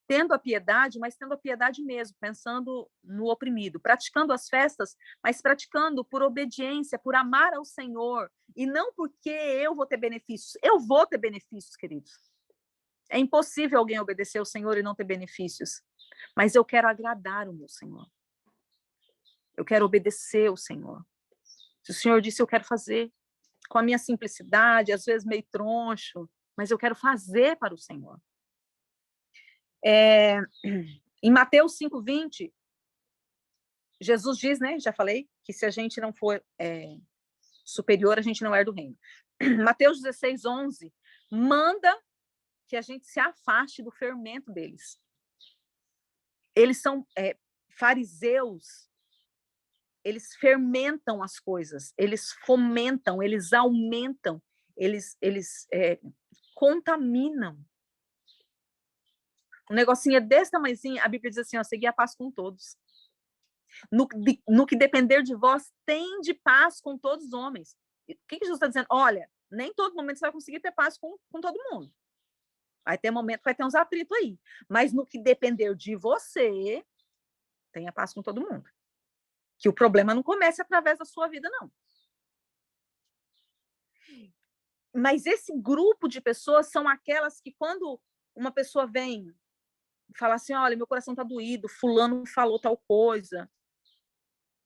Tendo a piedade, mas tendo a piedade mesmo, pensando no oprimido, praticando as festas, mas praticando por obediência, por amar ao Senhor, e não porque eu vou ter benefícios. Eu vou ter benefícios, queridos. É impossível alguém obedecer ao Senhor e não ter benefícios, mas eu quero agradar o meu Senhor. Eu quero obedecer ao Senhor. Se o Senhor disse, eu quero fazer com a minha simplicidade, às vezes meio troncho, mas eu quero fazer para o Senhor. Em Mateus 5:20, Jesus diz, né? Já falei, que se a gente não for superior, a gente não herda o reino. Mateus 16:11 manda que a gente se afaste do fermento deles. Eles são fariseus, eles fermentam as coisas, eles fomentam, eles aumentam, eles contaminam. Um negocinho é desse tamanhozinho, a Bíblia diz assim, ó, segui a paz com todos. No que depender de vós, tende paz com todos os homens. O que Jesus está dizendo? Olha, nem todo momento você vai conseguir ter paz com todo mundo. Vai ter momento que vai ter uns atritos aí. Mas no que depender de você, tenha paz com todo mundo. Que o problema não comece através da sua vida, não. Mas esse grupo de pessoas são aquelas que, quando uma pessoa vem e fala assim, olha, meu coração está doído, fulano falou tal coisa,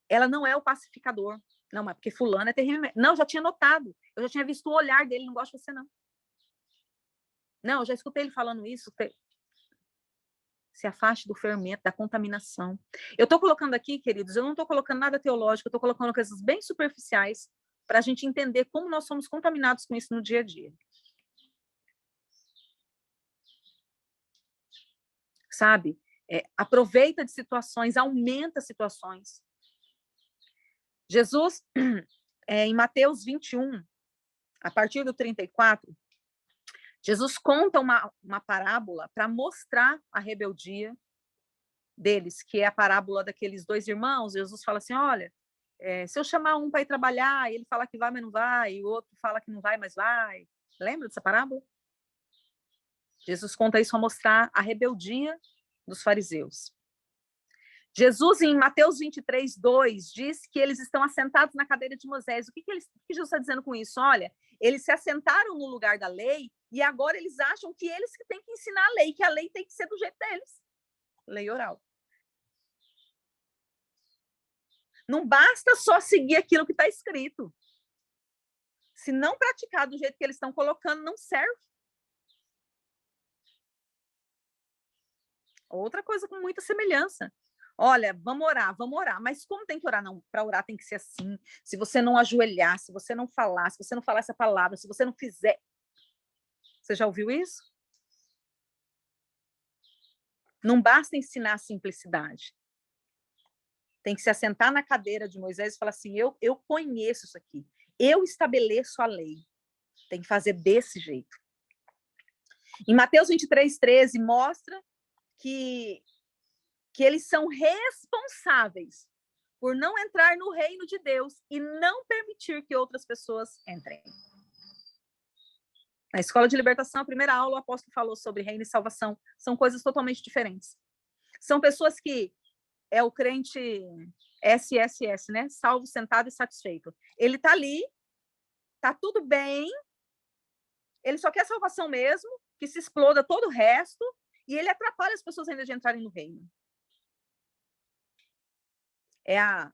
ela não é o pacificador. Não, mas porque fulano é terrível. Não, eu já tinha notado. Eu já tinha visto o olhar dele, não gosto de você, não. Não, eu já escutei ele falando isso. Se afaste do fermento, da contaminação. Eu estou colocando aqui, queridos, eu não estou colocando nada teológico, eu estou colocando coisas bem superficiais para a gente entender como nós somos contaminados com isso no dia a dia. Sabe? Aproveita de situações, aumenta situações. Jesus, em Mateus 21, a partir do 34, Jesus conta uma parábola para mostrar a rebeldia deles, que é a parábola daqueles dois irmãos. Jesus fala assim, olha, se eu chamar um para ir trabalhar, e ele fala que vai, mas não vai, e o outro fala que não vai, mas vai. Lembra dessa parábola? Jesus conta isso para mostrar a rebeldia dos fariseus. Jesus, em Mateus 23, 2, diz que eles estão assentados na cadeira de Moisés. O que Jesus está dizendo com isso? Olha, eles se assentaram no lugar da lei e agora eles acham que eles que têm que ensinar a lei, que a lei tem que ser do jeito deles. Lei oral. Não basta só seguir aquilo que está escrito. Se não praticar do jeito que eles estão colocando, não serve. Outra coisa com muita semelhança. Olha, vamos orar, mas como tem que orar? Não, para orar tem que ser assim. Se você não ajoelhar, se você não falar, se você não falar essa palavra, se você não fizer. Você já ouviu isso? Não basta ensinar a simplicidade. Tem que se assentar na cadeira de Moisés e falar assim, eu conheço isso aqui. Eu estabeleço a lei. Tem que fazer desse jeito. Em Mateus 23, 13, mostra que eles são responsáveis por não entrar no reino de Deus e não permitir que outras pessoas entrem. Na Escola de Libertação, a primeira aula, o apóstolo falou sobre reino e salvação. São coisas totalmente diferentes. São pessoas que é o crente SSS, né? Salvo, sentado e satisfeito. Ele está ali, está tudo bem, ele só quer salvação mesmo, que se exploda todo o resto, e ele atrapalha as pessoas ainda de entrarem no reino. É a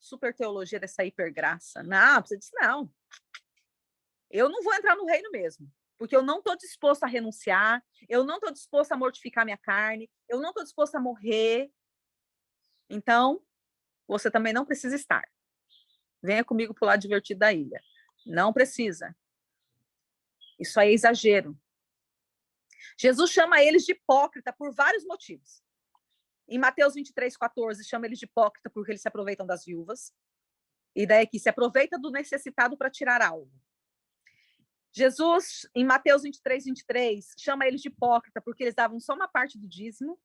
super teologia dessa hipergraça. Não, você disse, não. Eu não vou entrar no reino mesmo, porque eu não estou disposto a renunciar, eu não estou disposto a mortificar minha carne, eu não estou disposto a morrer. Então, você também não precisa estar. Venha comigo para o lado divertido da ilha. Não precisa. Isso aí é exagero. Jesus chama eles de hipócrita por vários motivos. Em Mateus 23, 14, chama eles de hipócrita porque eles se aproveitam das viúvas. E daí que se aproveita do necessitado para tirar algo. Jesus, em Mateus 23, 23, chama eles de hipócrita porque eles davam só uma parte do dízimo.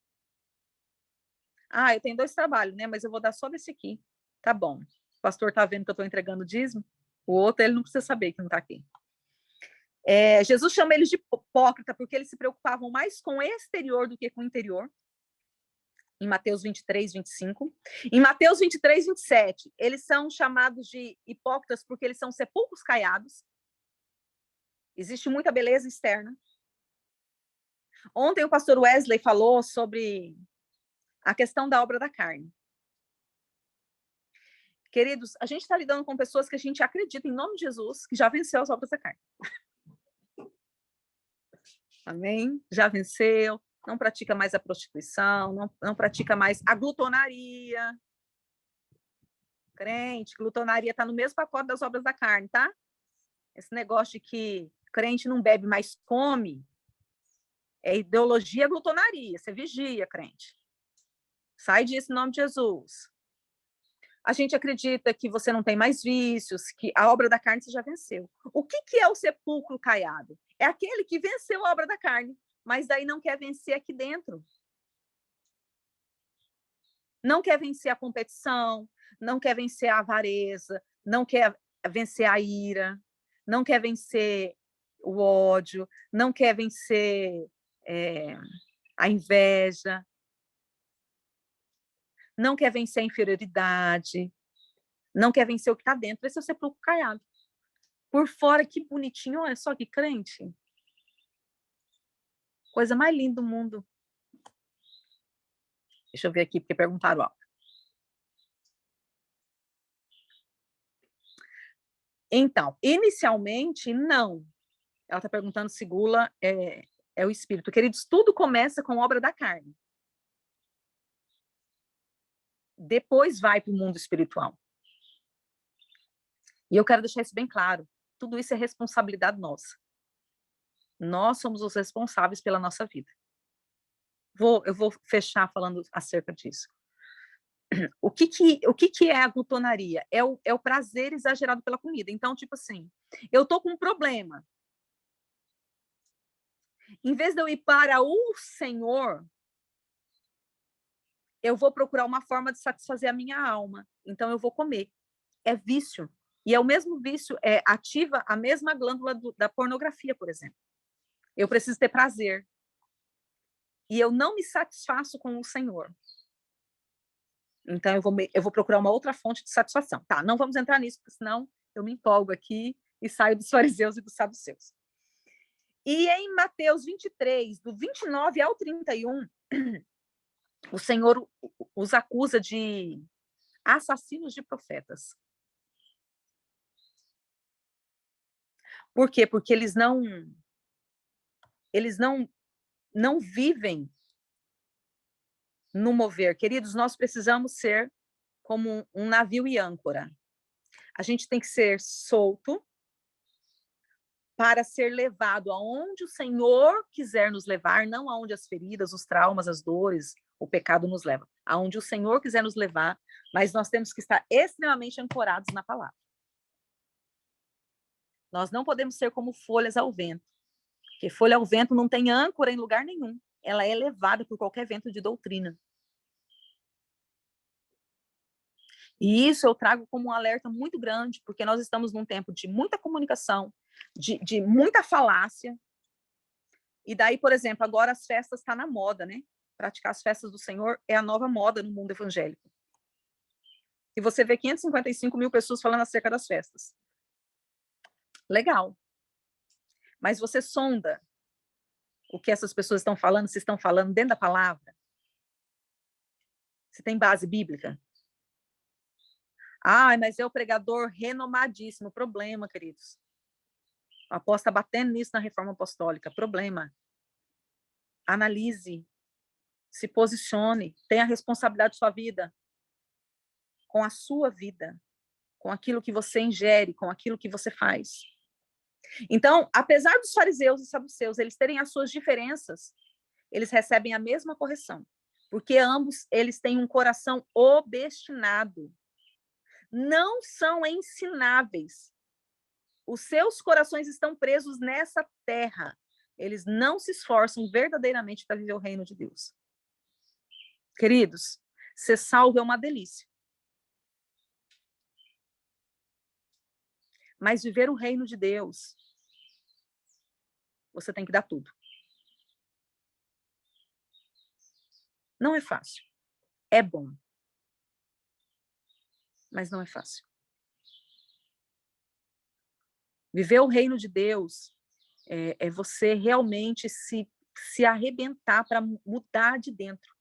Ah, eu tenho 2 trabalhos, né? Mas eu vou dar só desse aqui. Tá bom. O pastor tá vendo que eu estou entregando o dízimo. O outro, ele não precisa saber que não está aqui. Jesus chama eles de hipócrita porque eles se preocupavam mais com o exterior do que com o interior. Em Mateus 23, 25. Em Mateus 23, 27, eles são chamados de hipócritas porque eles são sepulcros caiados. Existe muita beleza externa. Ontem o pastor Wesley falou sobre a questão da obra da carne. Queridos, a gente está lidando com pessoas que a gente acredita, em nome de Jesus, que já venceu as obras da carne. Amém? Já venceu, não pratica mais a prostituição, não pratica mais a glutonaria. Crente, glutonaria está no mesmo pacote das obras da carne, tá? Esse negócio de que crente não bebe, mas come, é ideologia glutonaria. Você vigia, crente. Sai disso em nome de Jesus. A gente acredita que você não tem mais vícios, que a obra da carne você já venceu. O que é o sepulcro caiado? É aquele que venceu a obra da carne, mas daí não quer vencer aqui dentro. Não quer vencer a competição, não quer vencer a avareza, não quer vencer a ira, não quer vencer o ódio, não quer vencer a inveja, não quer vencer a inferioridade, não quer vencer o que está dentro. Esse é o sepulcro caiado. Por fora, que bonitinho. Olha só que crente. Coisa mais linda do mundo. Deixa eu ver aqui, porque perguntaram algo. Então, inicialmente, não. Ela está perguntando se gula é o espírito. Queridos, tudo começa com obra da carne. Depois vai para o mundo espiritual. E eu quero deixar isso bem claro. Tudo isso é responsabilidade nossa. Nós somos os responsáveis pela nossa vida. Eu vou fechar falando acerca disso. O que é a glutonaria? É o prazer exagerado pela comida. Então, tipo assim, eu tô com um problema. Em vez de eu ir para o Senhor, eu vou procurar uma forma de satisfazer a minha alma. Então, eu vou comer. É vício. E é o mesmo vício, ativa a mesma glândula da pornografia, por exemplo. Eu preciso ter prazer. E eu não me satisfaço com o Senhor. Então, eu vou procurar uma outra fonte de satisfação. Tá, não vamos entrar nisso, porque senão eu me empolgo aqui e saio dos fariseus e dos saduceus. E em Mateus 23, do 29 ao 31, o Senhor os acusa de assassinos de profetas. Por quê? Porque eles não vivem no mover. Queridos, nós precisamos ser como um navio e âncora. A gente tem que ser solto para ser levado aonde o Senhor quiser nos levar, não aonde as feridas, os traumas, as dores, o pecado nos levam. Aonde o Senhor quiser nos levar, mas nós temos que estar extremamente ancorados na palavra. Nós não podemos ser como folhas ao vento, porque folha ao vento não tem âncora em lugar nenhum. Ela é levada por qualquer vento de doutrina. E isso eu trago como um alerta muito grande, porque nós estamos num tempo de muita comunicação, de muita falácia. E daí, por exemplo, agora as festas estão na moda, né? Praticar as festas do Senhor é a nova moda no mundo evangélico. E você vê 555 mil pessoas falando acerca das festas. Legal. Mas você sonda o que essas pessoas estão falando, se estão falando dentro da palavra? Se tem base bíblica? Ah, mas é o pregador renomadíssimo. Problema, queridos. O apóstolo está batendo nisso na reforma apostólica. Problema. Analise. Se posicione. Tenha a responsabilidade de sua vida. Com a sua vida. Com aquilo que você ingere, com aquilo que você faz. Então, apesar dos fariseus e saduceus eles terem as suas diferenças, eles recebem a mesma correção, porque ambos eles têm um coração obstinado. Não são ensináveis. Os seus corações estão presos nessa terra. Eles não se esforçam verdadeiramente para viver o reino de Deus. Queridos, ser salvo é uma delícia. Mas viver o reino de Deus, você tem que dar tudo. Não é fácil. É bom. Mas não é fácil. Viver o reino de Deus é você realmente se arrebentar para mudar de dentro.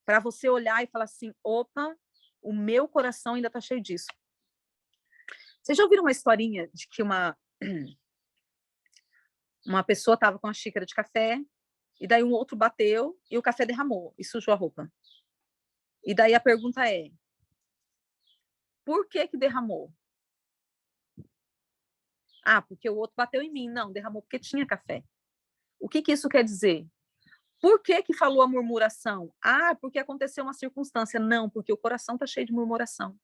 Para você olhar e falar assim, opa, o meu coração ainda está cheio disso. Vocês já ouviram uma historinha de que uma pessoa estava com uma xícara de café e daí um outro bateu e o café derramou e sujou a roupa. E daí a pergunta é, por que derramou? Ah, porque o outro bateu em mim. Não, derramou porque tinha café. O que isso quer dizer? Por que falou a murmuração? Ah, porque aconteceu uma circunstância. Não, porque o coração está cheio de murmuração.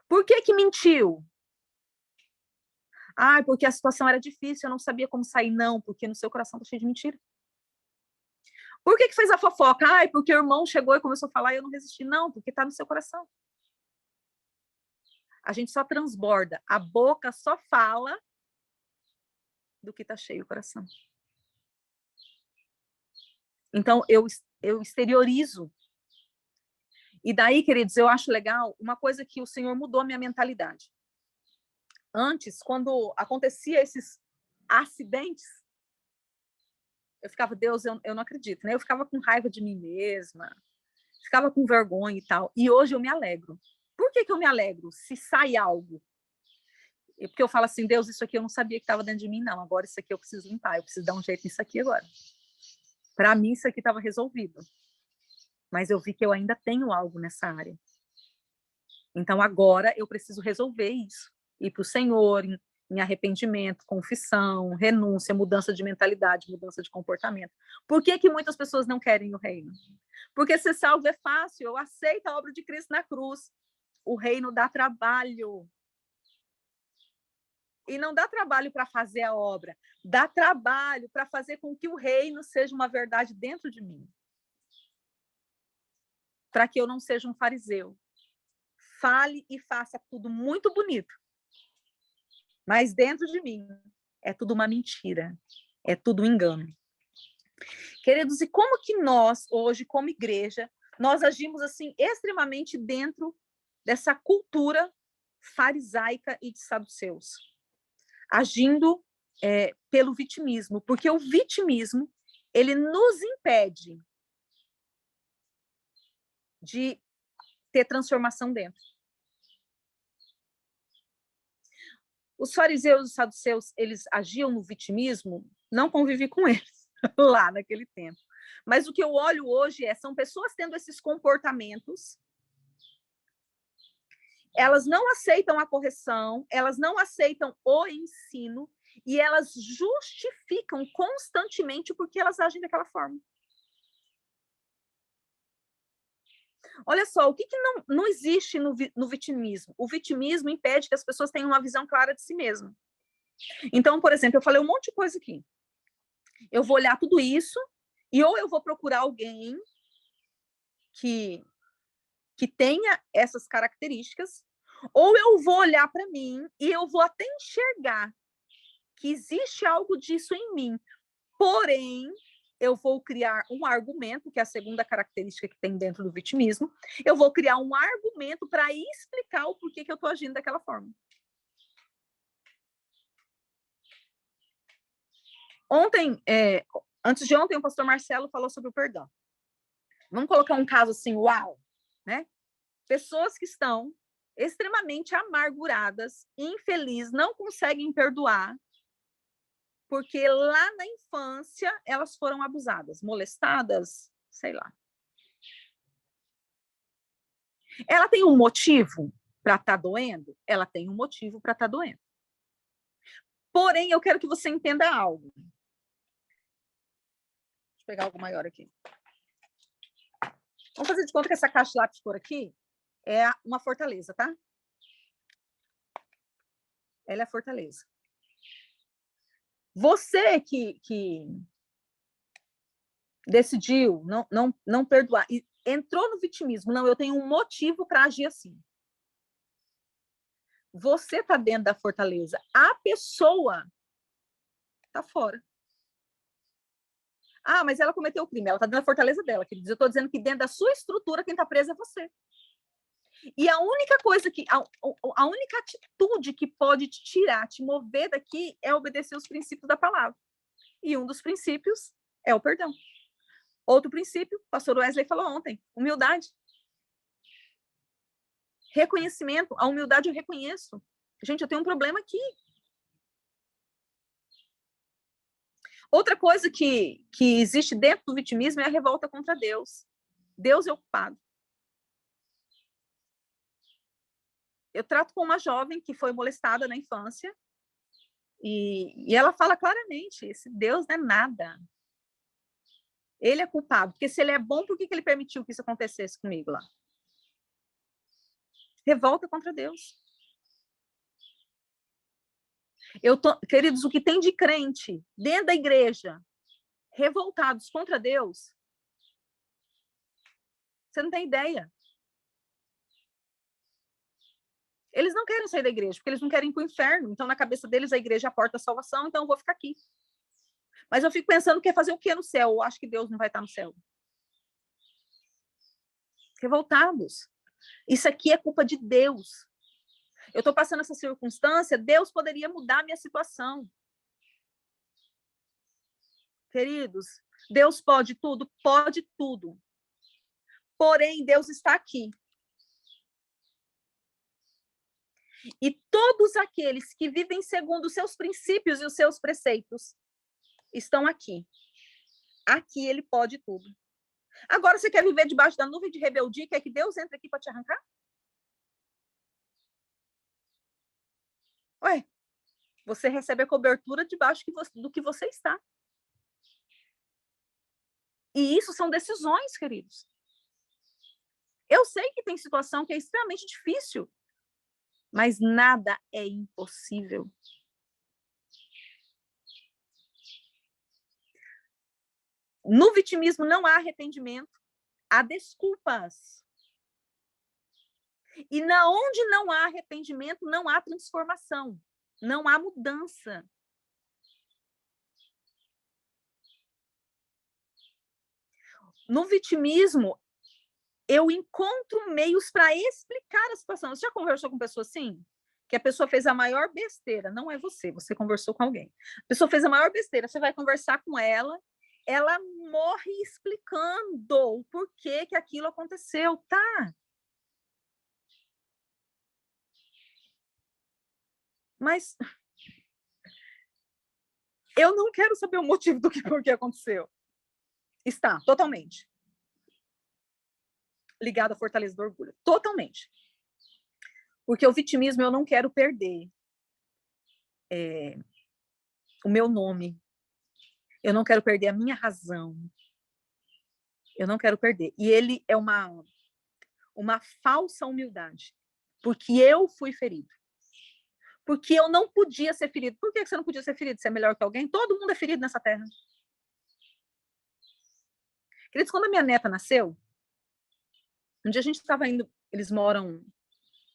Por que mentiu? Ah, porque a situação era difícil, eu não sabia como sair. Não, porque no seu coração está cheio de mentira. Por que fez a fofoca? Ah, porque o irmão chegou e começou a falar e eu não resisti. Não, porque está no seu coração. A gente só transborda. A boca só fala do que está cheio o coração. Então, eu exteriorizo. E daí, queridos, eu acho legal uma coisa que o Senhor mudou a minha mentalidade. Antes, quando acontecia esses acidentes, eu ficava, Deus, eu não acredito, né? Eu ficava com raiva de mim mesma, ficava com vergonha e tal. E hoje eu me alegro. Por que eu me alegro se sai algo? Porque eu falo assim, Deus, isso aqui eu não sabia que estava dentro de mim, não. Agora isso aqui eu preciso limpar, eu preciso dar um jeito nisso aqui agora. Para mim, isso aqui estava resolvido. Mas eu vi que eu ainda tenho algo nessa área. Então, agora eu preciso resolver isso. Ir para o Senhor em arrependimento, confissão, renúncia, mudança de mentalidade, mudança de comportamento. Por que muitas pessoas não querem o reino? Porque ser salvo é fácil, eu aceito a obra de Cristo na cruz. O reino dá trabalho. E não dá trabalho para fazer a obra, dá trabalho para fazer com que o reino seja uma verdade dentro de mim. Para que eu não seja um fariseu. Fale e faça tudo muito bonito. Mas dentro de mim é tudo uma mentira, é tudo um engano. Queridos, e como que nós, hoje, como igreja, nós agimos assim extremamente dentro dessa cultura farisaica e de saduceus? Agindo pelo vitimismo, porque o vitimismo, ele nos impede de ter transformação dentro. Os fariseus e os saduceus, eles agiam no vitimismo, não convivi com eles lá naquele tempo. Mas o que eu olho hoje são pessoas tendo esses comportamentos, elas não aceitam a correção, elas não aceitam o ensino, e elas justificam constantemente porque elas agem daquela forma. Olha só, o que não existe no vitimismo? O vitimismo impede que as pessoas tenham uma visão clara de si mesmas. Então, por exemplo, eu falei um monte de coisa aqui. Eu vou olhar tudo isso e ou eu vou procurar alguém que tenha essas características, ou eu vou olhar para mim e eu vou até enxergar que existe algo disso em mim. Porém, eu vou criar um argumento, que é a segunda característica que tem dentro do vitimismo, eu vou criar um argumento para explicar o porquê que eu estou agindo daquela forma. Antes de ontem, o pastor Marcelo falou sobre o perdão. Vamos colocar um caso assim, uau, né? Pessoas que estão extremamente amarguradas, infelizes, não conseguem perdoar, porque lá na infância elas foram abusadas, molestadas, sei lá. Ela tem um motivo para estar doendo? Ela tem um motivo para estar doendo. Porém, eu quero que você entenda algo. Deixa eu pegar algo maior aqui. Vamos fazer de conta que essa caixa de lápis cor aqui é uma fortaleza, tá? Ela é a fortaleza. Você que decidiu não perdoar e entrou no vitimismo, não, eu tenho um motivo para agir assim. Você está dentro da fortaleza, a pessoa está fora. Ah, mas ela cometeu o crime, ela está dentro da fortaleza dela, queridos. Eu estou dizendo que dentro da sua estrutura, quem está preso é você. E a única coisa a única atitude que pode te tirar, te mover daqui é obedecer os princípios da palavra. E um dos princípios é o perdão. Outro princípio, o pastor Wesley falou ontem, humildade. Reconhecimento, a humildade eu reconheço. Gente, eu tenho um problema aqui. Outra coisa que existe dentro do vitimismo é a revolta contra Deus. Deus é o culpado. Eu trato com uma jovem que foi molestada na infância e ela fala claramente, esse Deus não é nada. Ele é culpado, porque se ele é bom, por que ele permitiu que isso acontecesse comigo lá? Revolta contra Deus. Queridos, o que tem de crente dentro da igreja, revoltados contra Deus, você não tem ideia. Eles não querem sair da igreja, porque eles não querem ir para o inferno. Então, na cabeça deles, a igreja é a porta da salvação, então eu vou ficar aqui. Mas eu fico pensando, quer fazer o quê no céu? Eu acho que Deus não vai estar no céu. Revoltados. Isso aqui é culpa de Deus. Eu estou passando essa circunstância, Deus poderia mudar a minha situação. Queridos, Deus pode tudo? Pode tudo. Porém, Deus está aqui. E todos aqueles que vivem segundo os seus princípios e os seus preceitos estão aqui. Aqui ele pode tudo. Agora, você quer viver debaixo da nuvem de rebeldia, quer que Deus entre aqui para te arrancar? Ué, você recebe a cobertura debaixo do que você está. E isso são decisões, queridos. Eu sei que tem situação que é extremamente difícil, mas nada é impossível. No vitimismo não há arrependimento, há desculpas. E onde não há arrependimento, não há transformação, não há mudança. No vitimismo, eu encontro meios para explicar a situação. Você já conversou com pessoa assim? Que a pessoa fez a maior besteira. Não é você, você conversou com alguém. A pessoa fez a maior besteira, você vai conversar com ela, ela morre explicando o porquê que aquilo aconteceu, tá? Mas eu não quero saber o motivo do que por que aconteceu. Está totalmente ligado à fortaleza do orgulho. Totalmente. Porque o vitimismo eu não quero perder o meu nome. Eu não quero perder a minha razão. Eu não quero perder. E ele é uma falsa humildade. Porque eu fui ferido. Porque eu não podia ser ferido. Por que você não podia ser ferido? Você é melhor que alguém? Todo mundo é ferido nessa terra. Queridos, quando a minha neta nasceu, um dia a gente estava indo, eles moram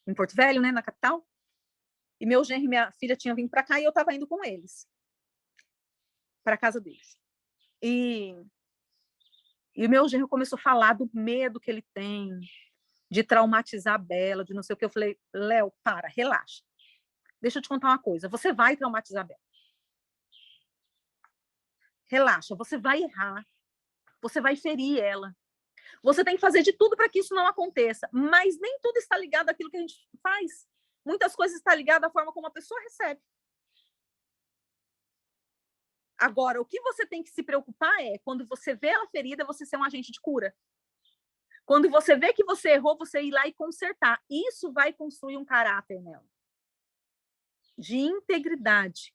em Porto Velho, né, na capital, e meu genro e minha filha tinham vindo para cá e eu estava indo com eles, para a casa deles. E o meu genro começou a falar do medo que ele tem de traumatizar a Bela, de não sei o que. Eu falei, Léo, para, relaxa. Deixa eu te contar uma coisa, você vai traumatizar a Bela. Relaxa, você vai errar, você vai ferir ela. Você tem que fazer de tudo para que isso não aconteça, mas nem tudo está ligado àquilo que a gente faz. Muitas coisas estão ligadas à forma como a pessoa recebe. Agora, o que você tem que se preocupar é, quando você vê ela ferida, você ser um agente de cura. Quando você vê que você errou, você ir lá e consertar. Isso vai construir um caráter nela. De integridade.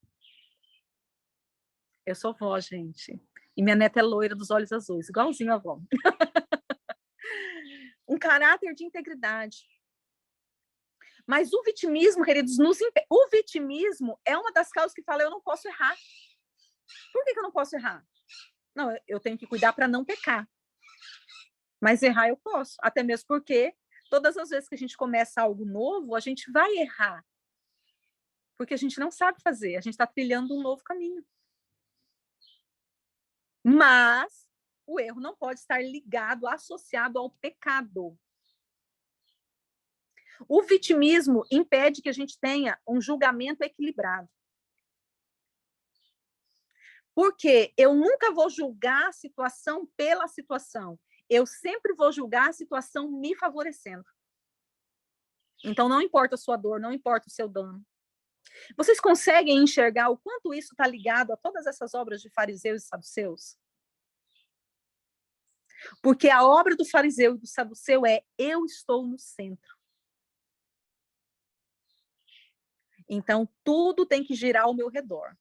Eu sou vó, gente. E minha neta é loira dos olhos azuis, igualzinho a avó. Um caráter de integridade. Mas o vitimismo, queridos, o vitimismo é uma das causas que fala, eu não posso errar. Por que eu não posso errar? Não, eu tenho que cuidar para não pecar. Mas errar eu posso, até mesmo porque todas as vezes que a gente começa algo novo, a gente vai errar. Porque a gente não sabe fazer, a gente está trilhando um novo caminho. Mas o erro não pode estar ligado, associado ao pecado. O vitimismo impede que a gente tenha um julgamento equilibrado. Porque eu nunca vou julgar a situação pela situação. Eu sempre vou julgar a situação me favorecendo. Então, não importa a sua dor, não importa o seu dano. Vocês conseguem enxergar o quanto isso está ligado a todas essas obras de fariseus e saduceus? Porque a obra do fariseu e do saduceu é eu estou no centro. Então, tudo tem que girar ao meu redor.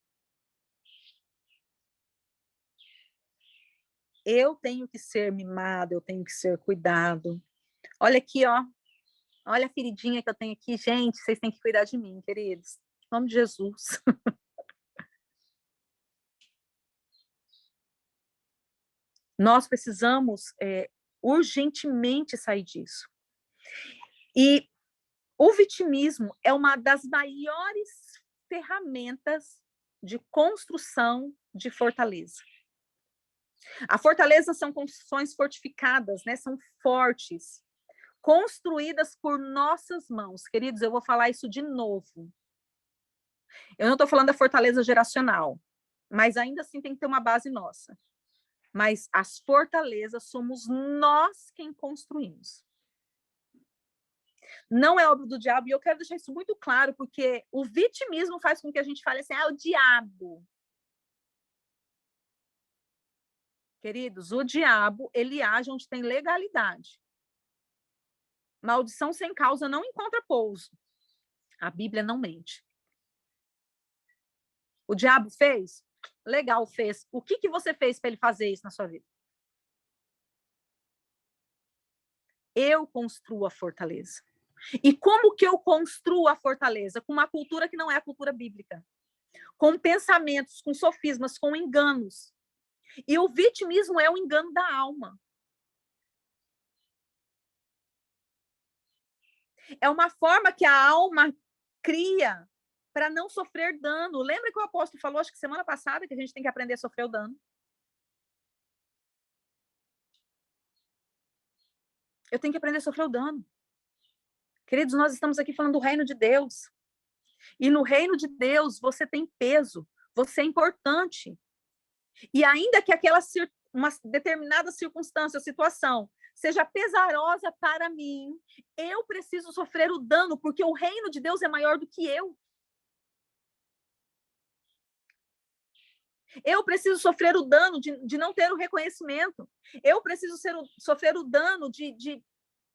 Eu tenho que ser mimado, eu tenho que ser cuidado. Olha aqui, ó. Olha a feridinha que eu tenho aqui. Gente, vocês têm que cuidar de mim, queridos. Em nome de Jesus. Nós precisamos urgentemente sair disso. E o vitimismo é uma das maiores ferramentas de construção de fortaleza. A fortaleza são construções fortificadas, né? São fortes. construídas por nossas mãos. Queridos, eu vou falar isso de novo. Eu não estou falando da fortaleza geracional, mas ainda assim tem que ter uma base nossa. Mas as fortalezas somos nós quem construímos. Não é obra do diabo, e eu quero deixar isso muito claro, porque o vitimismo faz com que a gente fale assim, o diabo. Queridos, o diabo, ele age onde tem legalidade. Maldição sem causa não encontra pouso. A Bíblia não mente. O diabo fez? Legal, fez. O que você fez para ele fazer isso na sua vida? Eu construo a fortaleza. E como que eu construo a fortaleza? Com uma cultura que não é a cultura bíblica. Com pensamentos, com sofismas, com enganos. E o vitimismo é o engano da alma. É uma forma que a alma cria para não sofrer dano. Lembra que o apóstolo falou, acho que semana passada, que a gente tem que aprender a sofrer o dano? Eu tenho que aprender a sofrer o dano. Queridos, nós estamos aqui falando do reino de Deus. E no reino de Deus, você tem peso, você é importante. E ainda que uma determinada circunstância, situação, seja pesarosa para mim, eu preciso sofrer o dano, porque o reino de Deus é maior do que eu. Eu preciso sofrer o dano de não ter o reconhecimento. Eu preciso sofrer o dano de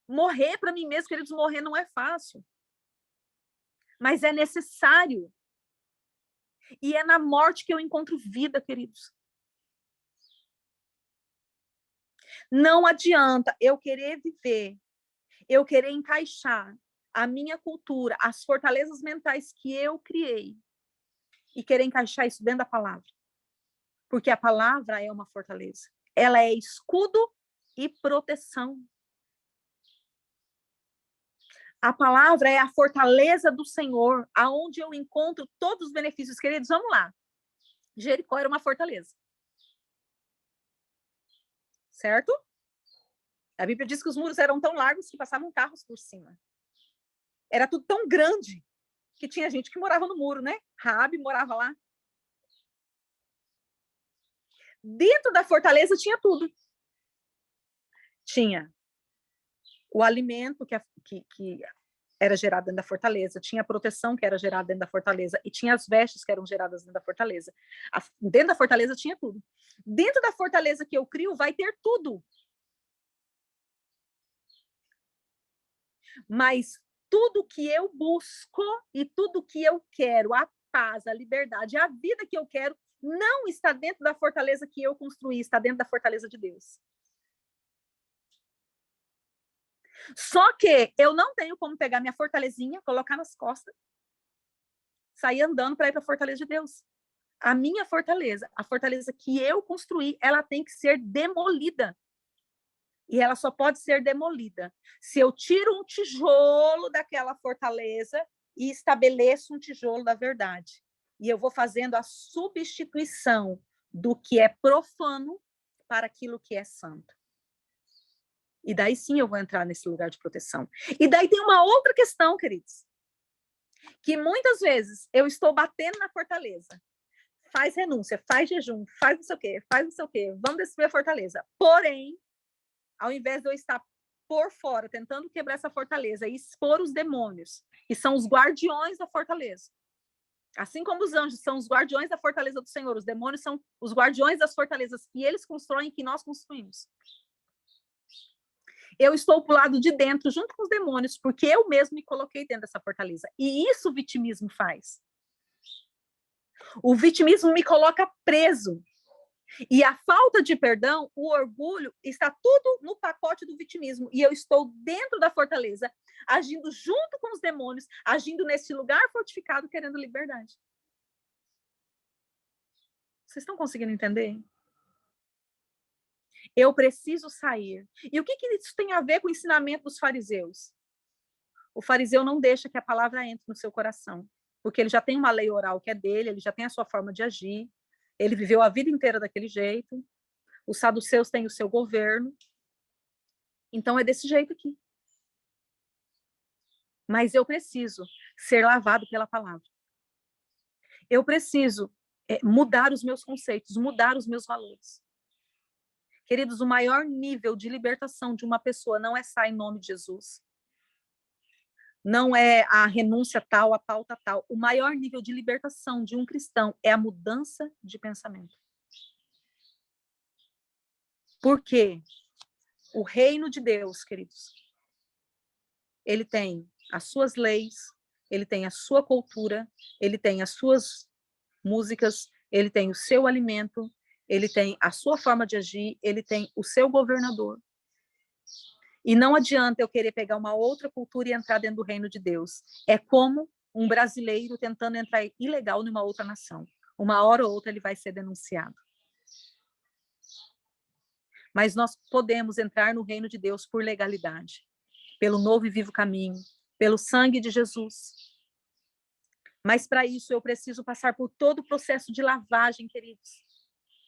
morrer para mim mesmo. Queridos, morrer não é fácil. Mas é necessário. E é na morte que eu encontro vida, queridos. Não adianta eu querer viver, eu querer encaixar a minha cultura, as fortalezas mentais que eu criei, e querer encaixar isso dentro da palavra. Porque a palavra é uma fortaleza. Ela é escudo e proteção. A palavra é a fortaleza do Senhor, aonde eu encontro todos os benefícios. Queridos, vamos lá. Jericó era uma fortaleza. Certo? A Bíblia diz que os muros eram tão largos que passavam carros por cima. Era tudo tão grande que tinha gente que morava no muro, né? Raabe morava lá. Dentro da fortaleza tinha tudo. Tinha o alimento que era gerado dentro da fortaleza, tinha a proteção que era gerada dentro da fortaleza, e tinha as vestes que eram geradas dentro da fortaleza. Dentro da fortaleza tinha tudo. Dentro da fortaleza que eu crio, vai ter tudo. Mas tudo que eu busco e tudo que eu quero, a paz, a liberdade, a vida que eu quero, não está dentro da fortaleza que eu construí, está dentro da fortaleza de Deus. Só que eu não tenho como pegar minha fortalezinha, colocar nas costas, sair andando para ir para a fortaleza de Deus. A minha fortaleza, a fortaleza que eu construí, ela tem que ser demolida. E ela só pode ser demolida se eu tiro um tijolo daquela fortaleza e estabeleço um tijolo da verdade. E eu vou fazendo a substituição do que é profano para aquilo que é santo. E daí sim eu vou entrar nesse lugar de proteção. E daí tem uma outra questão, queridos, que muitas vezes eu estou batendo na fortaleza. Faz renúncia, faz jejum, faz não sei o quê, faz não sei o quê, vamos destruir a fortaleza. Porém, ao invés de eu estar por fora, tentando quebrar essa fortaleza e expor os demônios, que são os guardiões da fortaleza. Assim como os anjos são os guardiões da fortaleza do Senhor, os demônios são os guardiões das fortalezas que eles constroem, que nós construímos. Eu estou pro lado de dentro, junto com os demônios, porque eu mesmo me coloquei dentro dessa fortaleza. E isso o vitimismo faz. O vitimismo me coloca preso. E a falta de perdão, o orgulho, está tudo no pacote do vitimismo. E eu estou dentro da fortaleza, agindo junto com os demônios, agindo nesse lugar fortificado, querendo liberdade. Vocês estão conseguindo entender? Eu preciso sair. E o que isso tem a ver com o ensinamento dos fariseus? O fariseu não deixa que a palavra entre no seu coração, porque ele já tem uma lei oral que é dele, ele já tem a sua forma de agir, ele viveu a vida inteira daquele jeito, os saduceus têm o seu governo, então é desse jeito aqui. Mas eu preciso ser lavado pela palavra. Eu preciso mudar os meus conceitos, mudar os meus valores. Queridos, o maior nível de libertação de uma pessoa não é sair em nome de Jesus. Não é a renúncia tal, a pauta tal. O maior nível de libertação de um cristão é a mudança de pensamento. Porque o reino de Deus, queridos, ele tem as suas leis, ele tem a sua cultura, ele tem as suas músicas, ele tem o seu alimento, ele tem a sua forma de agir, ele tem o seu governador. E não adianta eu querer pegar uma outra cultura e entrar dentro do reino de Deus. É como um brasileiro tentando entrar ilegal numa outra nação. Uma hora ou outra ele vai ser denunciado. Mas nós podemos entrar no reino de Deus por legalidade, pelo novo e vivo caminho, pelo sangue de Jesus. Mas para isso eu preciso passar por todo o processo de lavagem, queridos.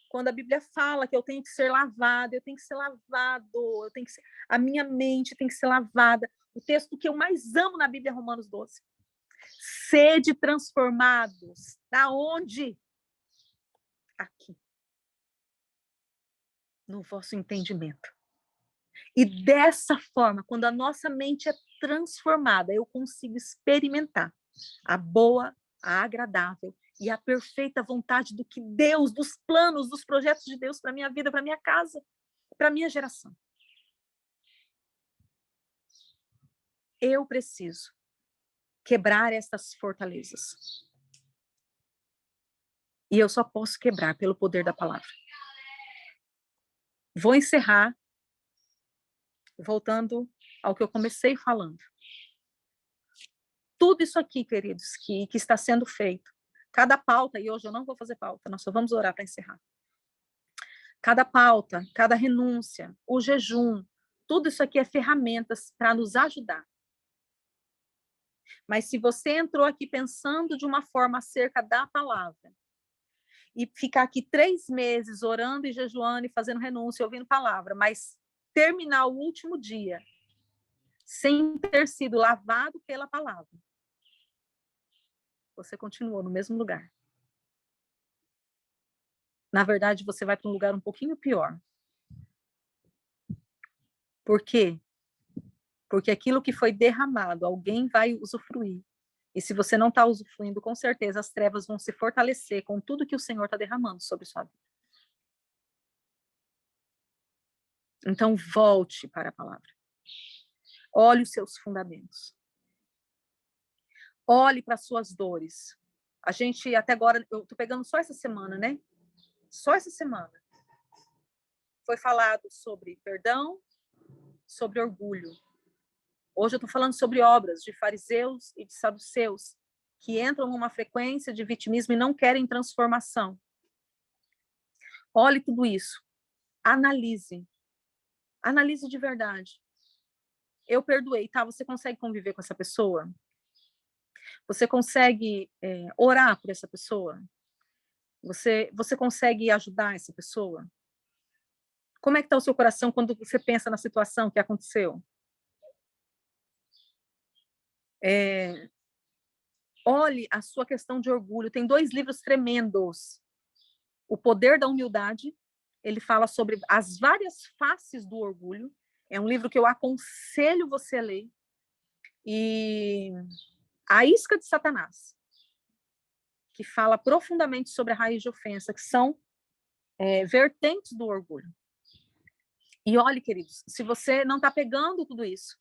Quando a Bíblia fala que eu tenho que ser lavado, eu tenho que ser lavado, a minha mente tem que ser lavada. O texto que eu mais amo na Bíblia é Romanos 12. Sede transformados. Da onde? Aqui. No vosso entendimento. E dessa forma, quando a nossa mente é transformada, eu consigo experimentar a boa, a agradável e a perfeita vontade do que Deus, dos planos, dos projetos de Deus para minha vida, para minha casa, para minha geração. Eu preciso quebrar estas fortalezas. E eu só posso quebrar pelo poder da palavra. Vou encerrar voltando ao que eu comecei falando. Tudo isso aqui, queridos, que está sendo feito, cada pauta, e hoje eu não vou fazer pauta, nós só vamos orar para encerrar. Cada pauta, cada renúncia, o jejum, tudo isso aqui é ferramentas para nos ajudar. Mas se você entrou aqui pensando de uma forma acerca da palavra, e ficar aqui 3 meses orando e jejuando e fazendo renúncia, ouvindo palavra, mas terminar o último dia sem ter sido lavado pela palavra, você continua no mesmo lugar. Na verdade, você vai para um lugar um pouquinho pior. Por quê? Porque aquilo que foi derramado, alguém vai usufruir. E se você não está usufruindo, com certeza as trevas vão se fortalecer com tudo que o Senhor está derramando sobre sua vida. Então, volte para a palavra. Olhe os seus fundamentos. Olhe para as suas dores. A gente, até agora, eu estou pegando só essa semana, né? Só essa semana. Foi falado sobre perdão, sobre orgulho. Hoje eu estou falando sobre obras de fariseus e de saduceus, que entram numa frequência de vitimismo e não querem transformação. Olhe tudo isso. Analise. Analise de verdade. Eu perdoei, tá? Você consegue conviver com essa pessoa? Você consegue orar por essa pessoa? Você consegue ajudar essa pessoa? Como é que está o seu coração quando você pensa na situação que aconteceu? Olhe a sua questão de orgulho. Tem 2 livros tremendos. O Poder da Humildade. Ele fala sobre as várias faces do orgulho. É um livro que eu aconselho você a ler. E A Isca de Satanás, que fala profundamente sobre a raiz de ofensa, que são vertentes do orgulho. E olhe, queridos, se você não está pegando tudo isso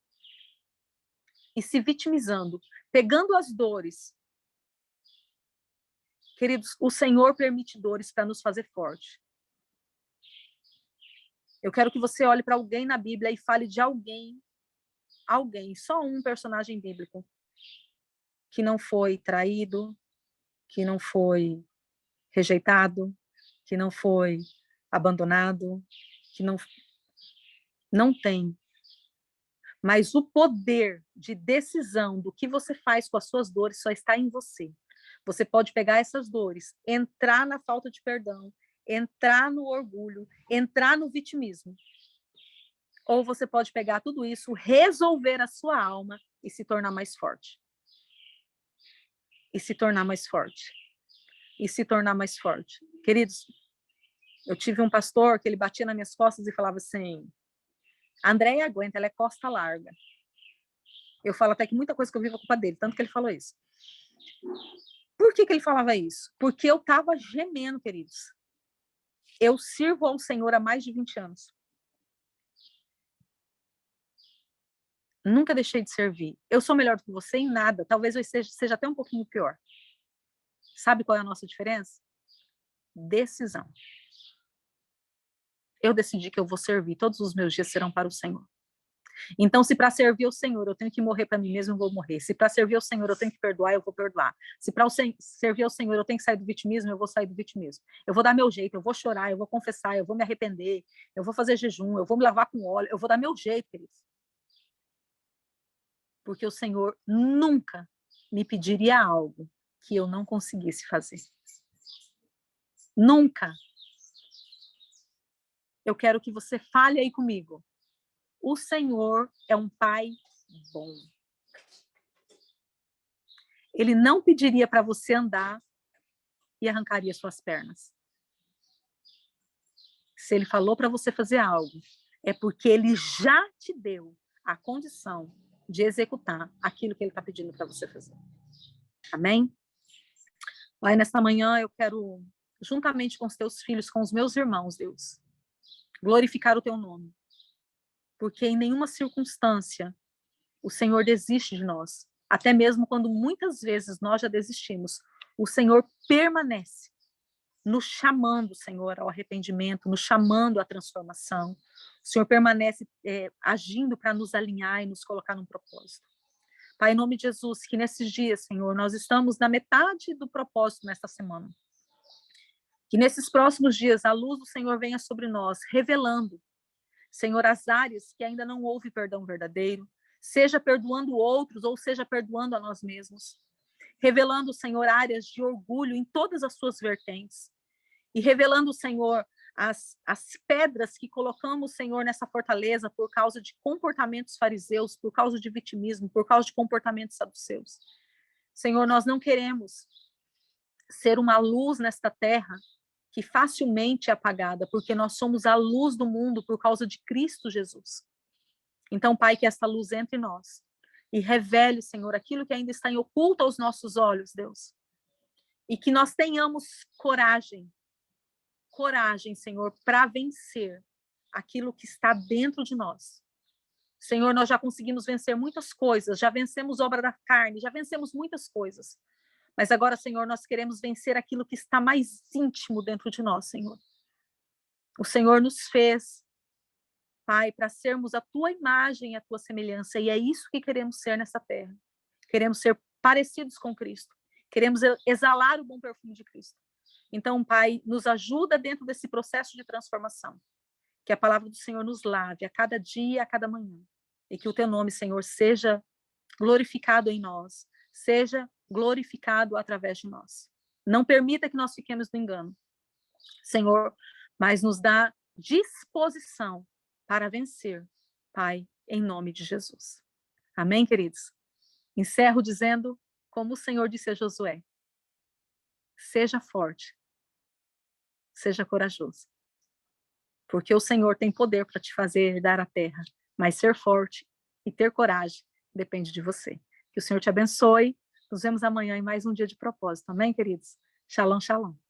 e se vitimizando, pegando as dores, queridos, o Senhor permite dores para nos fazer forte. Eu quero que você olhe para alguém na Bíblia e fale de alguém, só um personagem bíblico, que não foi traído, que não foi rejeitado, que não foi abandonado, que não tem. Mas o poder de decisão do que você faz com as suas dores só está em você. Você pode pegar essas dores, entrar na falta de perdão, entrar no orgulho, entrar no vitimismo. ou você pode pegar tudo isso, resolver a sua alma e se tornar mais forte. E se tornar mais forte. E se tornar mais forte. Queridos, eu tive um pastor que ele batia nas minhas costas e falava assim: Andréia aguenta, ela é costa larga. Eu falo até que muita coisa que eu vivo é culpa dele, tanto que ele falou isso. Por que ele falava isso? Porque eu estava gemendo, queridos. Eu sirvo ao Senhor há mais de 20 anos. Nunca deixei de servir. Eu sou melhor do que você em nada. Talvez eu seja até um pouquinho pior. Sabe qual é a nossa diferença? Decisão. Eu decidi que eu vou servir. Todos os meus dias serão para o Senhor. Então, se para servir o Senhor eu tenho que morrer para mim mesmo, eu vou morrer. Se para servir o Senhor eu tenho que perdoar, eu vou perdoar. Se para servir ao Senhor eu tenho que sair do vitimismo, eu vou sair do vitimismo. Eu vou dar meu jeito, eu vou chorar, eu vou confessar, eu vou me arrepender, eu vou fazer jejum, eu vou me lavar com óleo, eu vou dar meu jeito, queridos. Porque o Senhor nunca me pediria algo que eu não conseguisse fazer. Nunca. Eu quero que você fale aí comigo. O Senhor é um pai bom. Ele não pediria para você andar e arrancaria suas pernas. Se ele falou para você fazer algo, é porque ele já te deu a condição de executar aquilo que ele está pedindo para você fazer. Amém? Pai, nesta manhã eu quero, juntamente com os teus filhos, com os meus irmãos, Deus, glorificar o teu nome. Porque em nenhuma circunstância o Senhor desiste de nós. Até mesmo quando muitas vezes nós já desistimos, o Senhor permanece nos chamando, Senhor, ao arrependimento, nos chamando à transformação. O Senhor permanece agindo para nos alinhar e nos colocar num propósito. Pai, em nome de Jesus, que nesses dias, Senhor, nós estamos na metade do propósito nesta semana. Que nesses próximos dias a luz do Senhor venha sobre nós, revelando, Senhor, as áreas que ainda não houve perdão verdadeiro, seja perdoando outros ou seja perdoando a nós mesmos. Revelando, Senhor, áreas de orgulho em todas as suas vertentes. E revelando, Senhor, as pedras que colocamos, Senhor, nessa fortaleza por causa de comportamentos fariseus, por causa de vitimismo, por causa de comportamentos saduceus. Senhor, nós não queremos ser uma luz nesta terra que facilmente é apagada, porque nós somos a luz do mundo por causa de Cristo Jesus. Então, Pai, que esta luz entre em nós e revele, Senhor, aquilo que ainda está em oculto aos nossos olhos, Deus. E que nós tenhamos coragem, Senhor, para vencer aquilo que está dentro de nós. Senhor, nós já conseguimos vencer muitas coisas, já vencemos obra da carne, já vencemos muitas coisas. Mas agora, Senhor, nós queremos vencer aquilo que está mais íntimo dentro de nós, Senhor. O Senhor nos fez, Pai, para sermos a tua imagem e a tua semelhança, e é isso que queremos ser nessa terra. Queremos ser parecidos com Cristo. Queremos exalar o bom perfume de Cristo. Então, Pai, nos ajuda dentro desse processo de transformação. Que a palavra do Senhor nos lave a cada dia, a cada manhã. E que o teu nome, Senhor, seja glorificado em nós. Seja glorificado através de nós. Não permita que nós fiquemos no engano, Senhor, mas nos dá disposição para vencer, Pai, em nome de Jesus. Amém, queridos? Encerro dizendo, como o Senhor disse a Josué, seja forte, seja corajoso, porque o Senhor tem poder para te fazer herdar a terra, mas ser forte e ter coragem depende de você. Que o Senhor te abençoe. Nos vemos amanhã em mais um dia de propósito. Amém, queridos? Shalom, shalom.